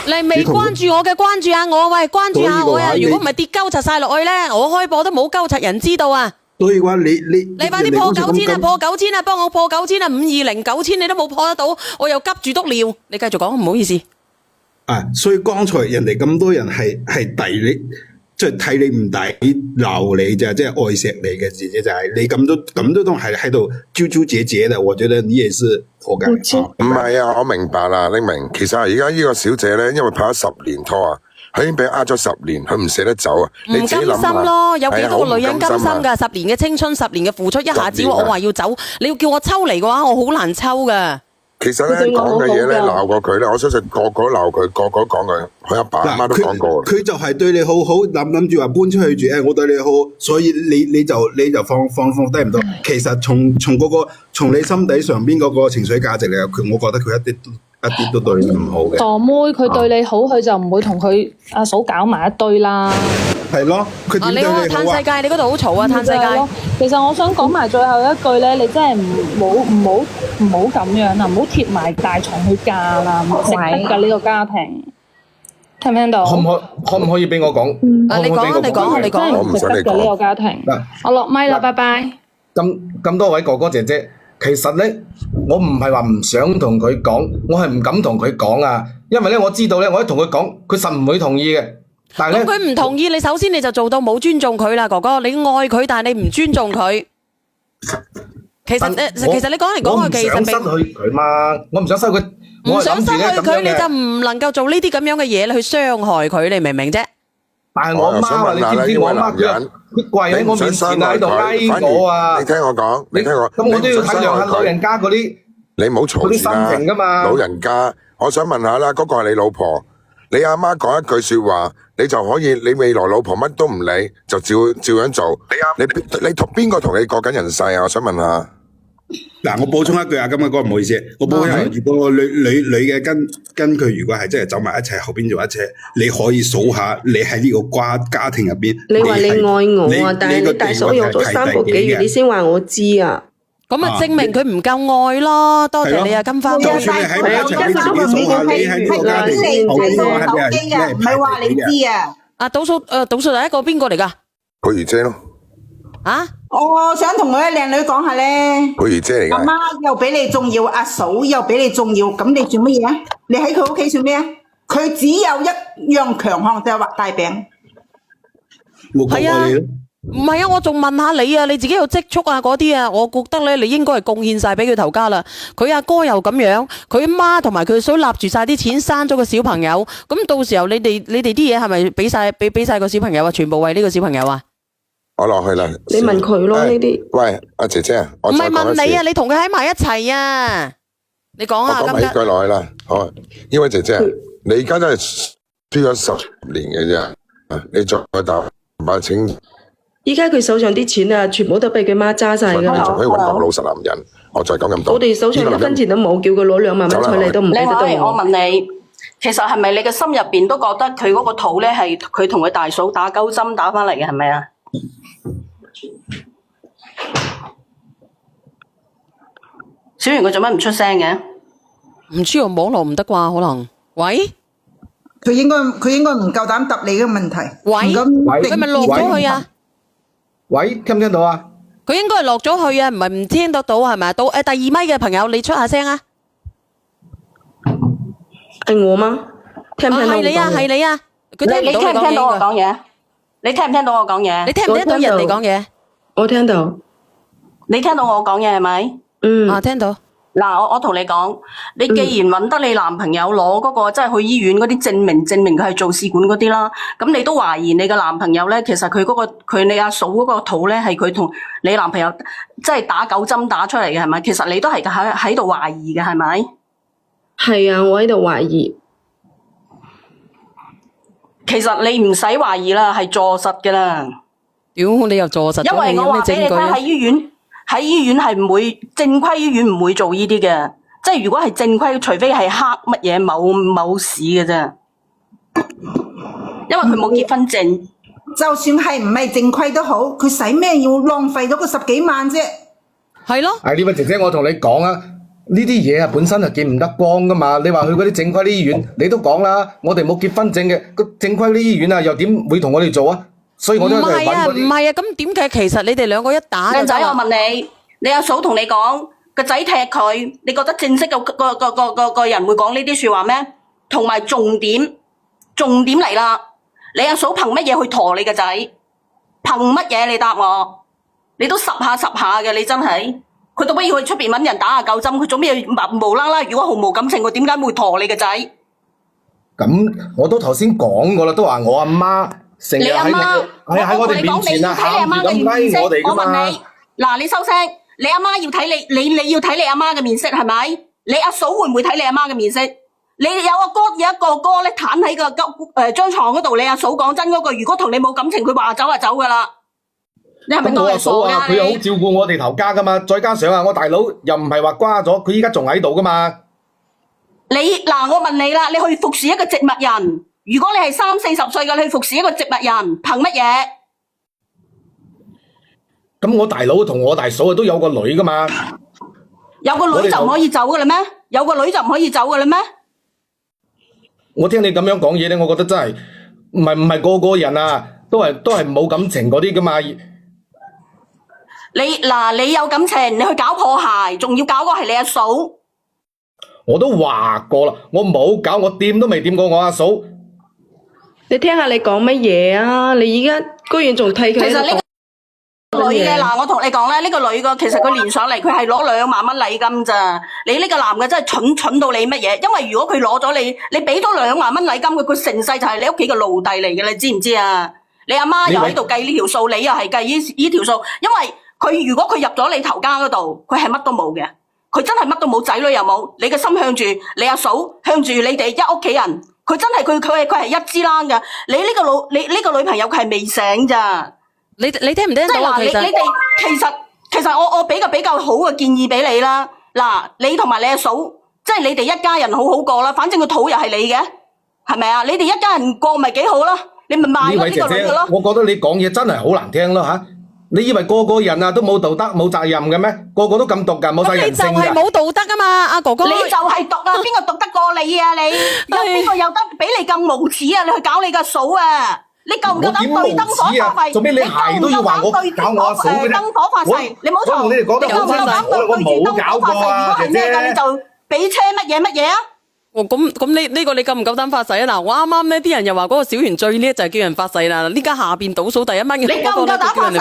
你未關注我嘅，關注下我，喂，關注下我啊！如果唔係跌鳩柒晒落去咧，我開播都冇鳩柒人知道啊！所以話你快啲破9000啊！破9000啊！幫我破9000啊！5209000你都冇破得到，我又急住篤尿。你繼續講，唔好意思。所以剛才人哋咁多人係抵你，即係睇你唔抵鬧你啫，即係愛錫你嘅姐姐就係你咁都係喺度糾糾結結嘅，我覺得你也是活該。唔係啊，我明白啦，你明。其實而家呢個小姐咧，因為拍咗10年拖啊，佢已經俾呃咗10年，佢唔捨得走啊。唔甘心咯，有幾多個女人甘心㗎？10年嘅青春，10年嘅付出，一下子我話要走，你要叫我抽離嘅話，我好難抽㗎。其實咧講嘅嘢咧鬧過佢咧，我相信個個都鬧佢，個個都講佢，佢阿爸阿媽都講過。佢就係對你好好，諗住話搬出去住，我對你好，所以你就放低唔到。其實從你心底上邊嗰個情緒價值嚟，我覺得佢一啲都對你唔好嘅。傻妹，佢對你好，佢就唔會同佢阿嫂搞埋一堆啦。係咯，佢點對你好啊？嘆世界，你嗰度好嘈啊！嘆世界。其實我想講埋最後一句咧，你真係唔好咁樣啊！唔好貼埋大床去嫁啦，唔值得㗎呢個家庭。聽唔聽到？可唔可以俾我講？你講，真係唔值得㗎呢個家庭。我落咪啦，拜拜。咁多位哥哥姐姐，其實咧，我唔係話唔想同佢講，我係唔敢同佢講啊，因為咧我知道咧，我一同佢講，佢實唔會同意嘅。但係咧，咁佢唔同意，你首先你就做到冇尊重佢啦，哥哥，你愛佢，但係你唔尊重佢。其實你講嚟講去，其實我唔想失去佢嘛，我唔想失去佢，唔想失去佢，你就唔能夠做呢啲咁樣嘅嘢去傷害佢，你明唔明啫？但係我媽話，你知唔知我媽佢跪喺我面前喺度嗌我啊！你聽我講，你聽我，咁我都要體諒下老人家嗰啲，你唔好嘈住啦，心情噶嘛。老人家，我想問下啦，嗰個係你老婆，你阿媽講一句說話，你就可以，你未來老婆乜都唔理，就照樣做。你同邊個同你過緊人世啊？我想問下。嗱，我補充一句啊，今日哥唔好意思，我補充一句，如果女嘅跟佢如果係真係走埋一齊，後邊做一車，你可以數下你喺呢個家庭入邊，你話你愛我啊，但係你大嫂用咗3個幾月，你先話我知啊。咁啊，證明佢唔夠愛咯。多謝你啊，金花。就算你喺埋一齊，你自己數下，你喺呢個家庭後邊嘅係咩？唔係話你知啊。啊，倒數第一個邊個嚟㗎？佢姨姐咯。啊？我想同我嘅靚女講下咧，佢姨姐嚟㗎。阿媽又比你重要，阿嫂又比你重要，咁你做乜嘢啊？你喺佢屋企做咩啊？佢只有一樣強項就係畫大餅。我講過你咯。唔係啊，我仲問下你啊，你自己有積蓄啊嗰啲啊，我覺得咧你應該係貢獻晒俾佢頭家啦。佢阿哥又咁樣，佢媽同埋佢嫂立住晒啲錢，生咗個小朋友，咁到時候你哋啲嘢係咪俾晒個小朋友啊？全部為呢個小朋友啊？我落去啦。你問佢咯呢啲。喂，阿姐姐啊，唔係問你啊，你同佢喺埋一齊啊？你講啊，我講埋呢句落去啦。好，呢位姐姐，你而家都係輸咗10年嘅啫，你再打把錢。依家佢手上啲錢啊，全部都俾佢媽揸晒㗎啦。仲可以揾個老實男人，我再講咁多。我哋手上1分錢都冇，叫佢攞2萬蚊出嚟都唔俾得到。我問你，其實係咪你嘅心入邊都覺得佢嗰個肚咧係佢同佢大嫂打鳩針打翻嚟嘅，係咪啊？小圓佢做乜唔出聲嘅？唔知喎，網絡唔得啩？可能。喂？佢應該唔夠膽答你嘅問題。喂？佢咪落咗去啊？喂，聽唔聽到啊？佢應該係落咗去啊，唔係唔聽得到係咪？到第2咪嘅朋友，你出下聲啊！係我嗎？聽唔聽到？係你啊，係你啊！佢聽唔到你聽唔聽到我講嘢？你聽唔聽到我講嘢？你聽唔聽到人哋講嘢？我聽到。你聽到我講嘢係咪？啊，聽到。嗱，我同你講，你既然揾得你男朋友攞嗰個，即係去醫院嗰啲證明佢係做試管嗰啲啦，咁你都懷疑你嘅男朋友咧，其實佢你阿嫂嗰個肚咧係佢同你男朋友即係打9針打出嚟嘅係咪？其實你都係喺度懷疑嘅係咪？係啊，我喺度懷疑。其實你唔使懷疑啦，係坐實嘅啦。屌，你又坐實？因為我話俾你聽，喺醫院係唔會，正規醫院唔會做呢啲嘅。即係如果係正規，除非係黑乜嘢某市嘅啫。因為佢冇結婚證。就算係唔係正規都好，佢使咩要浪費咗個10幾萬啫？係咯。係呢位姐姐，我同你講啊，呢啲嘢啊本身係見唔得光噶嘛。你話去嗰啲正規啲醫院，你都講啦，我哋冇結婚證嘅，個正規啲醫院啊，又點會同我哋做啊？所以我都係揾嗰啲。唔係啊，咁點解其實你哋兩個一打？靚仔，我問你，你阿嫂同你講個仔踢佢，你覺得正式個人會講呢啲說話咩？同埋重點嚟啦，你阿嫂憑乜嘢去陀你個仔？憑乜嘢？你答我，你都十下嘅，你真係。佢倒不如去出邊揾人打下9針，佢做咩無啦啦？如果毫無感情，佢點解會陀你個仔？咁我都頭先講過啦，都話我阿媽成日喺我哋面前啊，喊住咁拉我哋噶嘛。我問你，嗱，你收聲，你阿媽要睇你要睇你阿媽嘅面色係咪？你阿嫂會唔會睇你阿媽嘅面色？你有一個哥咧，攤喺個張床嗰度，你阿嫂講真嗰句，如果同你冇感情，佢話走就走噶啦。你係咪當人傻㗎？佢又好照顧我哋頭家噶嘛，再加上啊，我大佬又唔係話瓜咗，佢依家仲喺度噶嘛。我問你啦，你去服侍一個植物人，如果你係30-40歲嘅，你去服侍一個植物人，憑乜嘢？咁我大佬同我大嫂都有個女噶嘛。有個女就唔可以走噶啦咩？有個女就唔可以走噶啦咩？我聽你咁樣講嘢咧，我覺得真係唔係個個人啊，都係冇感情嗰啲噶嘛。你有感情，你去搞破鞋，仲要搞個係你阿嫂。我都話過啦，我冇搞，我掂都未掂過我阿嫂。你聽下你講乜嘢啊？你而家居然仲替佢。其實呢個女嘅嗱，我同你講咧，呢個女嘅其實佢連上嚟，佢係攞2萬蚊禮金咋。你呢個男嘅真係蠢到你乜嘢？因為如果佢攞咗你俾多2萬蚊禮金佢成世就係你屋企嘅奴隸嚟嘅，你知唔知啊？你阿媽又喺度計呢條數，你又係計呢條數，因為佢如果佢入咗你頭家嗰度，佢係乜都冇嘅，佢真係乜都冇，仔女又冇，你嘅心向住你阿嫂，向住你哋一屋企人，佢真係佢係一支冷㗎。你呢個女朋友佢係未醒咋？你聽唔聽到啊？你哋其實我俾個比較好嘅建議俾你啦。嗱，你同埋你阿嫂，即係你哋一家人好過啦。反正個肚又係你嘅，係咪啊？你哋一家人過咪幾好啦？你咪賣咗呢個女嘅咯。我覺得你講嘢真係好難聽咯吓。你以為個個人啊都冇道德冇責任嘅咩？個個都咁毒噶，冇晒人性㗎。你就係冇道德啊嘛，阿哥哥。你就係毒啊！邊個毒得過你啊？你有邊個有得比你咁無恥啊？你去搞你個嫂啊！你夠唔夠膽對燈火發誓？做咩你係都要話我搞我阿嫂嘅咧？燈火發誓，你冇錯。你哋講得好清楚，我冇搞過啊！如果係咩㗎，你就俾車乜嘢啊？咁呢個你夠唔夠膽發誓啊？嗱，我啱啱呢啲人又話嗰個小圓最叻就係叫人發誓啦。呢家下邊倒數第1蚊嘅你夠唔夠膽發誓？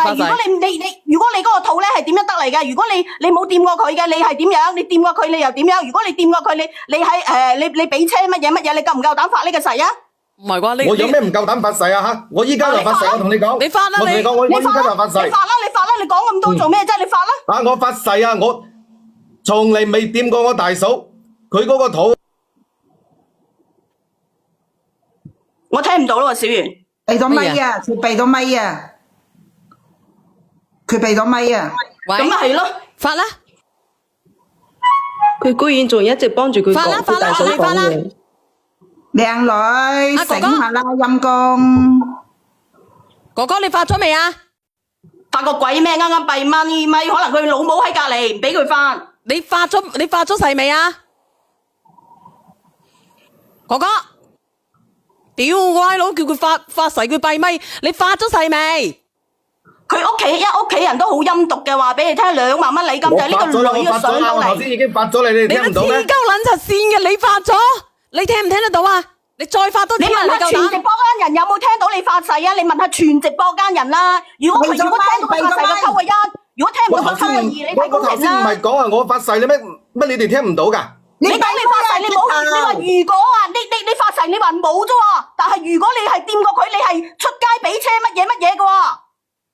如果你嗰個肚咧係點樣得嚟嘅？如果你冇掂過佢嘅，你係點樣？你掂過佢，你又點樣？如果你掂過佢，你喺你俾車乜嘢？你夠唔夠膽發呢個誓啊？唔係啩？我有咩唔夠膽發誓啊？吓，我依家就發誓，我同你講。你發啦，我同你講，我依家就發誓。你發啦！你講咁多做咩啫？你發啦！啊，我發誓啊！我從嚟未掂過我大嫂，佢嗰個肚。我聽唔到咯，小圓。避到咪啊！佢避到咪啊！佢避到咪啊！咁咪係咯，發啦！佢居然仲一直幫住佢講佢大嫂講嘢。靚女，醒下啦，陰公。哥哥，你發咗未啊？發個鬼咩？啱啱閉咪，可能佢老母喺隔籬，唔俾佢發。你發咗誓未啊？哥哥，屌乖佬，叫佢發誓，佢閉咪，你發咗誓未？佢屋企人都好陰毒嘅，話俾你聽，2萬蚊禮金就係呢個女嘅上到嚟。我頭先已經發咗你聽唔到咩？你都黐鳩撚柒線嘅，你發咗，你聽唔聽得到啊？你再發多次，你問下全直播間人有冇聽到你發誓啊？你問下全直播間人啦。如果聽到佢發誓嘅扣個1，如果聽唔到佢扣個2，你睇公平啦。我頭先唔係講啊，我發誓你咩？乜你哋聽唔到㗎？你講你發誓，你冇，你話如果啊，你發誓，你話冇啫喎。但係如果你係掂過佢，你係出街俾車乜嘢嘅喎。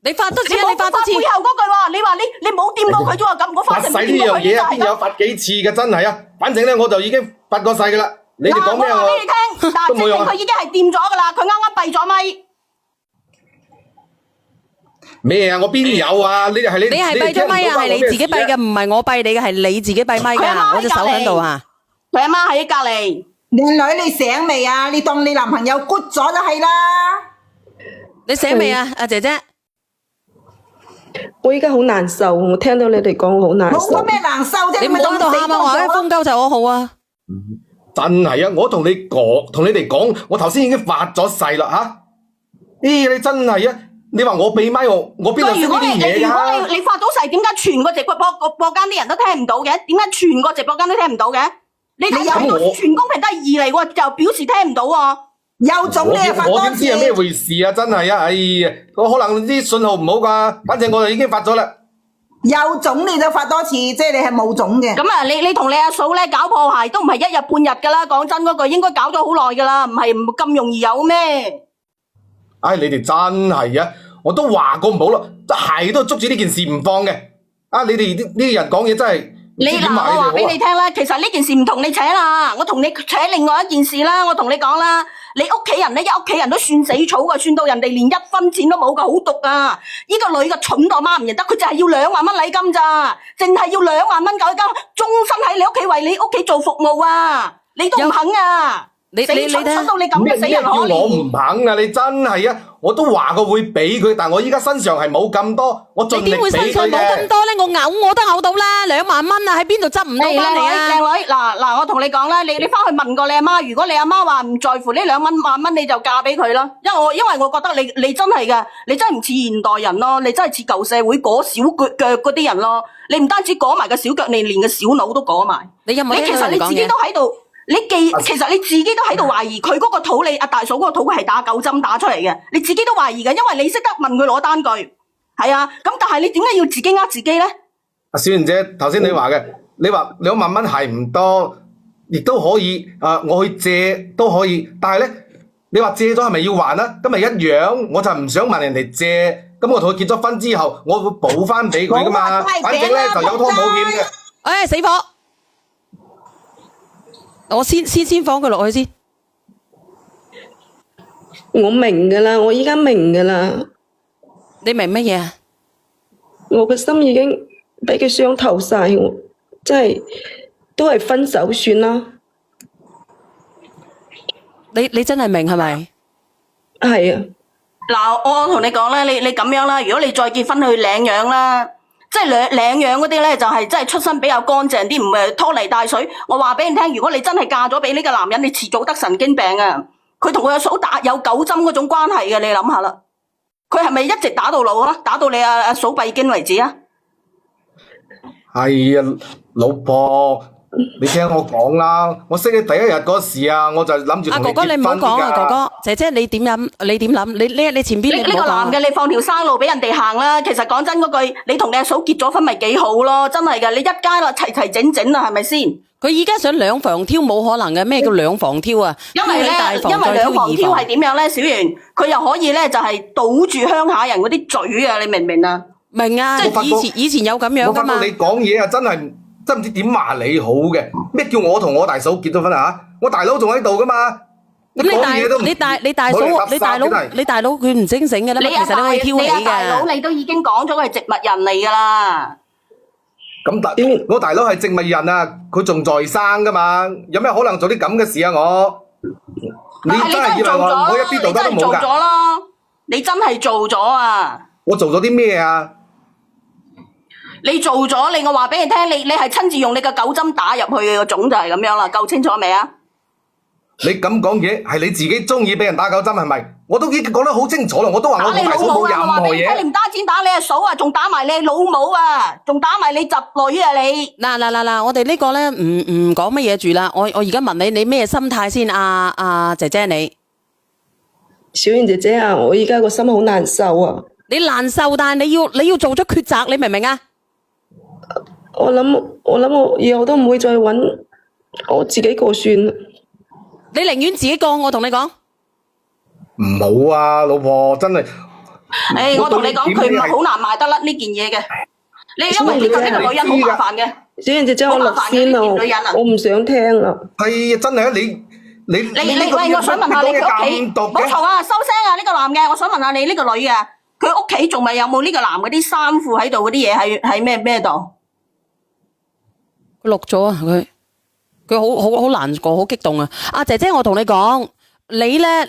你發多次，你發多次。背後嗰句話，你話你冇掂過佢啫喎，咁我發誓呢樣嘢啊，邊有發幾次嘅？真係啊，反正咧我就已經發過誓㗎啦。你哋講咩啊？我話俾你聽，但係證明佢已經係掂咗㗎啦，佢啱啱閉咗咪。咩啊？我邊有啊？你係閉咗咪啊？係你自己閉嘅，唔係我閉你嘅，係你自己閉咪㗎。我隻手喺度啊。佢阿媽喺隔離。靚女，你醒未啊？你當你男朋友骨咗就係啦。你醒未啊，阿姐姐？我依家好難受，我聽到你哋講我好難受。冇咩難受啫？你唔好喺度喊啊！話啲風鳩就我好啊。真係啊！我同你哋講，我頭先已經發咗誓啦吓。咦，你真係啊！你話我俾咪我邊度識呢啲嘢㗎？如果你發咗誓，點解全個直播間啲人都聽唔到嘅？點解全個直播間都聽唔到嘅？你睇到全公屏都係2嚟喎，就表示聽唔到喎。有種你發多次。我點知係咩回事啊？真係啊！哎呀，我可能啲信號唔好啩，反正我就已經發咗啦。有種你就發多次，即係你係冇種嘅。咁啊，你同你阿嫂咧搞破鞋都唔係1日半日噶啦，講真嗰句應該搞咗好耐噶啦，唔係咁容易有咩？唉，你哋真係啊！我都話過唔好咯，係都捉住呢件事唔放嘅。啊，你哋呢啲人講嘢真係。我話俾你聽啦，其實呢件事唔同你扯啦，我同你扯另外一件事啦，我同你講啦，你屋企人咧，屋企人都算死草噶，算到人哋連1分錢都冇噶，好毒啊！呢個女嘅蠢到媽唔認得，佢就係要2萬蚊禮金咋，淨係要2萬蚊禮金，終身喺你屋企為你屋企做服務啊！你都唔肯啊！你睇蠢到你咁嘅死人可叫我憐。唔肯啊！你真係啊！我都話過會俾佢，但我依家身上係冇咁多，我盡力你點會身俾佢上冇咁嘅。多咧？我嘔我都嘔到啦，2萬蚊啊，喺邊度執唔到翻嚟啊？靚女，嗱，我同你講啦，你翻去問過你阿媽，如果你阿媽話唔在乎呢2萬蚊，你就嫁俾佢啦。因為我覺得你真係嘅，你真係唔似現代人咯，你真係似舊社會裹小腳嗰啲人咯。你唔單止裹埋個小腳，你連個小腦都裹埋。你有冇聽其實你自己都喺度。其實你自己都喺度懷疑佢嗰個肚，你阿大嫂嗰個肚係打9針打出嚟嘅，你自己都懷疑嘅，因為你識得問佢攞單據，係啊，咁但係你點解要自己呃自己咧？阿小賢姐，頭先你話嘅，你話2萬蚊係唔多，亦都可以我去借都可以，但係咧，你話借咗係咪要還啊？咁咪一樣，我就唔想問人哋借，咁我同佢結咗婚之後，我會補翻俾佢噶嘛，反正咧就有拖冇欠嘅。哎，死火！我先放佢落去先。我明噶啦，我依家明噶啦。你明乜嘢啊？我個心已經俾佢傷透晒，我真係都係分手算啦。你真係明係咪？係啊。嗱，我同你講啦，你咁樣啦，如果你再結婚去領養啦。即係領養嗰啲咧，就係真係出身比較乾淨啲，唔係拖泥帶水。我話俾你聽，如果你真係嫁咗俾呢個男人，你遲早得神經病啊！佢同佢阿嫂有9針嗰種關係嘅，你諗下啦。佢係咪一直打到老啊？打到你阿嫂閉經為止啊？係啊，老婆，你聽我講啦，我識你第一日嗰時啊，我就諗住同你結婚㗎。哥哥你唔好講啊，哥哥，姐姐你點諗？你點諗？你前邊呢個男嘅，你放條生路俾人哋行啦。其實講真嗰句，你同你阿嫂結咗婚咪幾好咯，真係㗎。你一家啦齊齊整整啦，係咪先？佢而家想兩房挑冇可能嘅，咩叫兩房挑啊？因為兩房挑係點樣咧？小圓佢又可以咧，就係堵住鄉下人嗰啲嘴啊！你明唔明啊？明啊！即係以前有咁樣噶嘛。我發覺你講嘢啊，真唔知點話你好嘅。咩叫我同我大嫂結咗婚啊？我大佬仲喺度噶嘛？咁你大佬佢唔清醒嘅啦，其實你可以挑起嘅。你大佬你都已經講咗佢係植物人嚟噶啦。咁我大佬係植物人啊，佢仲在生噶嘛？有咩可能做啲咁嘅事啊？你真係以為我一啲道德都冇㗎？你真係做咗啊！我做咗啲咩啊？你做咗，我話俾你聽，你係親自用你嘅9針打入去嘅個種就係咁樣啦，夠清楚未啊？你咁講嘢係你自己中意俾人打9針係咪？我都已經講得好清楚啦，我都話我同大嫂冇任何嘢。你唔單止打你阿嫂啊，仲打埋你老母啊，仲打埋你侄女啊你。嗱，我哋呢個咧唔講乜嘢住啦。我而家問你咩心態先？姐姐你，小燕姐姐啊，我而家個心好難受啊。你難受，但係你要做咗抉擇，你明唔明啊？我諗我以後都唔會再搵，我自己過算啦。你寧願自己過，我同你講。唔好啊，老婆，真係。我同你講，佢好難賣得甩呢件嘢嘅。因為呢個女人好麻煩嘅。小燕姐姐，我落先啦，我唔想聽啦。係啊，真係啊，喂，我想問下你屋企，唔好嘈啊，收聲啊！呢個男嘅，我想問下你呢個女嘅，佢屋企仲咪有冇呢個男嗰啲衫褲喺度嗰啲嘢喺咩度？佢錄咗啊！佢好難過，好激動啊！阿姐姐，我同你講，你咧，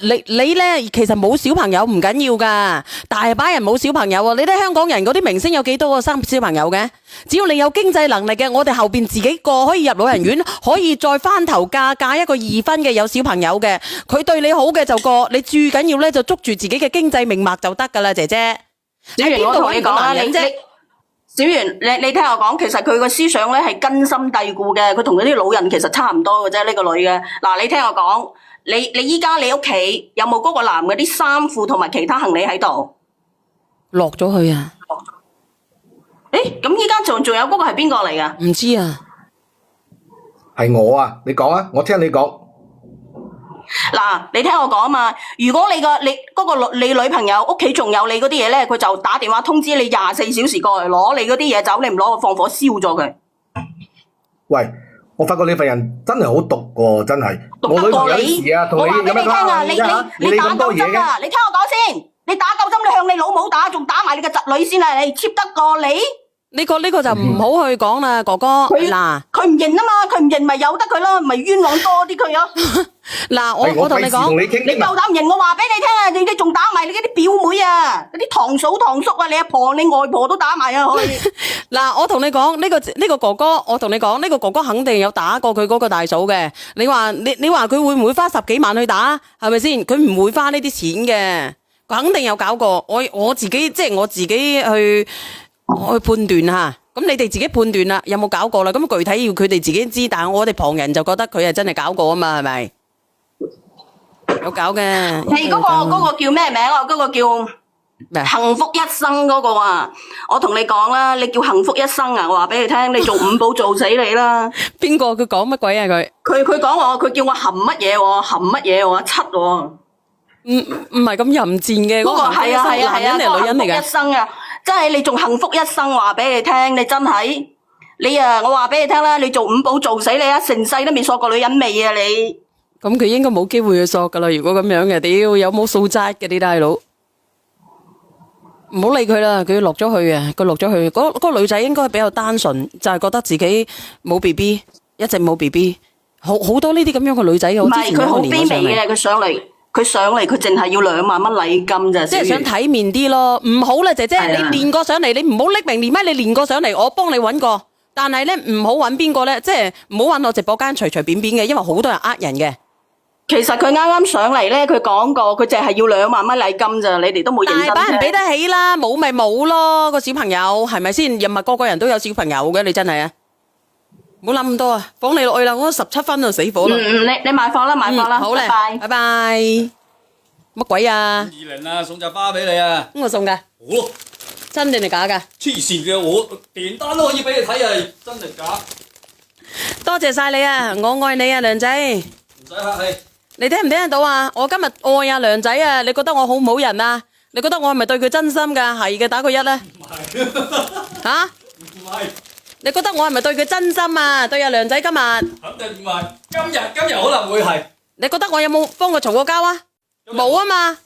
其實冇小朋友唔緊要噶，大把人冇小朋友啊！你睇香港人嗰啲明星有幾多個生小朋友嘅？只要你有經濟能力嘅，我哋後邊自己過可以入老人院，可以再翻頭嫁一個2婚嘅有小朋友嘅，佢對你好嘅就過，你最緊要咧就捉住自己嘅經濟命脈就得噶啦，姐姐。小圓，我同你講啦，小圓，你聽我講，其實佢個思想咧係根深蒂固嘅，佢同嗰啲老人其實差唔多嘅啫。呢個女嘅，嗱，你聽我講，你依家你屋企有冇嗰個男嘅啲衫褲同埋其他行李喺度？落咗去啊！咁依家仲有嗰個係邊個嚟噶？唔知啊，係我啊！你講啊，我聽你講。嗱，你聽我講啊嘛，如果你女朋友屋企仲有你嗰啲嘢咧，佢就打電話通知你24小時過嚟攞你嗰啲嘢走，你唔攞我放火燒咗佢。喂，我發覺你份人真係好毒喎，真係。我女朋友啲事啊，同你有咩關係啊？你打9針啊！你聽我講先，你打9針，你向你老母打，仲打埋你個侄女先啊！你 cheap 得過你？呢個就唔好去講啦，哥哥。嗱，佢唔認啊嘛，佢唔認咪由得佢咯，咪冤枉多啲佢咯。嗱，我同你講，你夠膽唔認，我話俾你聽啊！你仲打埋你嗰啲表妹啊，嗰啲堂嫂堂叔啊，你阿婆你外婆都打埋啊！嗱，我同你講呢個哥哥，我同你講呢個哥哥肯定有打過佢嗰個大嫂嘅。你話佢會唔會花10幾萬去打？係咪先？佢唔會花呢啲錢嘅，佢肯定有搞過。我自己即係我自己去判斷吓。咁你哋自己判斷啦，有冇搞過啦？咁具體要佢哋自己知，但係我哋旁人就覺得佢係真係搞過啊嘛，係咪？有搞嘅。係嗰個叫咩名啊？嗰個叫幸福一生嗰個啊！我同你講啦，你叫幸福一生啊！我話俾你聽，你做五寶做死你啦！邊個？佢講乜鬼啊？佢講我，佢叫我含乜嘢喎？含乜嘢喎？七喎！唔係咁淫賤嘅。嗰個係啊，男人定係女人嚟㗎？一生啊！真係你仲幸福一生，話俾你聽，你真係你啊！我話俾你聽啦，你做五寶做死你啊！成世都未索過女人味啊你！咁佢應該冇機會去索噶啦，如果咁樣嘅，屌有冇素質嘅啲大佬？唔好理佢啦，佢落咗去嘅，佢落咗去。嗰個女仔應該比較單純，就係覺得自己冇 BB，一直冇 BB，好多呢啲咁樣嘅女仔嘅。唔係佢好卑微嘅，佢上嚟，佢淨係要2萬蚊禮金咋，即係想體面啲咯。唔好啦，姐姐，你練過上嚟，你唔好匿名練咩？你練過上嚟，我幫你搵過。但係咧，唔好搵邊個咧，即係唔好搵我直播間隨便嘅，因為好多人呃人嘅。其實佢啱啱上嚟咧，佢講過，佢淨係要2萬蚊禮金咋，你哋都冇認真聽。大把人俾得起啦，冇咪冇咯，個小朋友係咪先？又唔係個個人都有小朋友嘅，你真係啊！唔好諗咁多啊，放你落去啦，我17分就死火啦。你買貨啦，買貨啦，好咧，拜拜。乜鬼啊？20啊，送扎花俾你啊！邊個送噶？我咯。真定係假噶？黐線嘅，我電單都可以俾你睇啊，真定假？多謝晒你啊，我愛你啊，梁仔。唔使客氣。你聽唔聽得到啊？我今日愛啊梁仔啊，你覺得我好唔好人啊？你覺得我係咪對佢真心噶？係嘅，打個1啦。唔係。吓？唔係。你覺得我係咪對佢真心啊？對阿梁仔今日？肯定唔係。今日可能會係。你覺得我有冇幫佢嘈過交啊？冇啊嘛。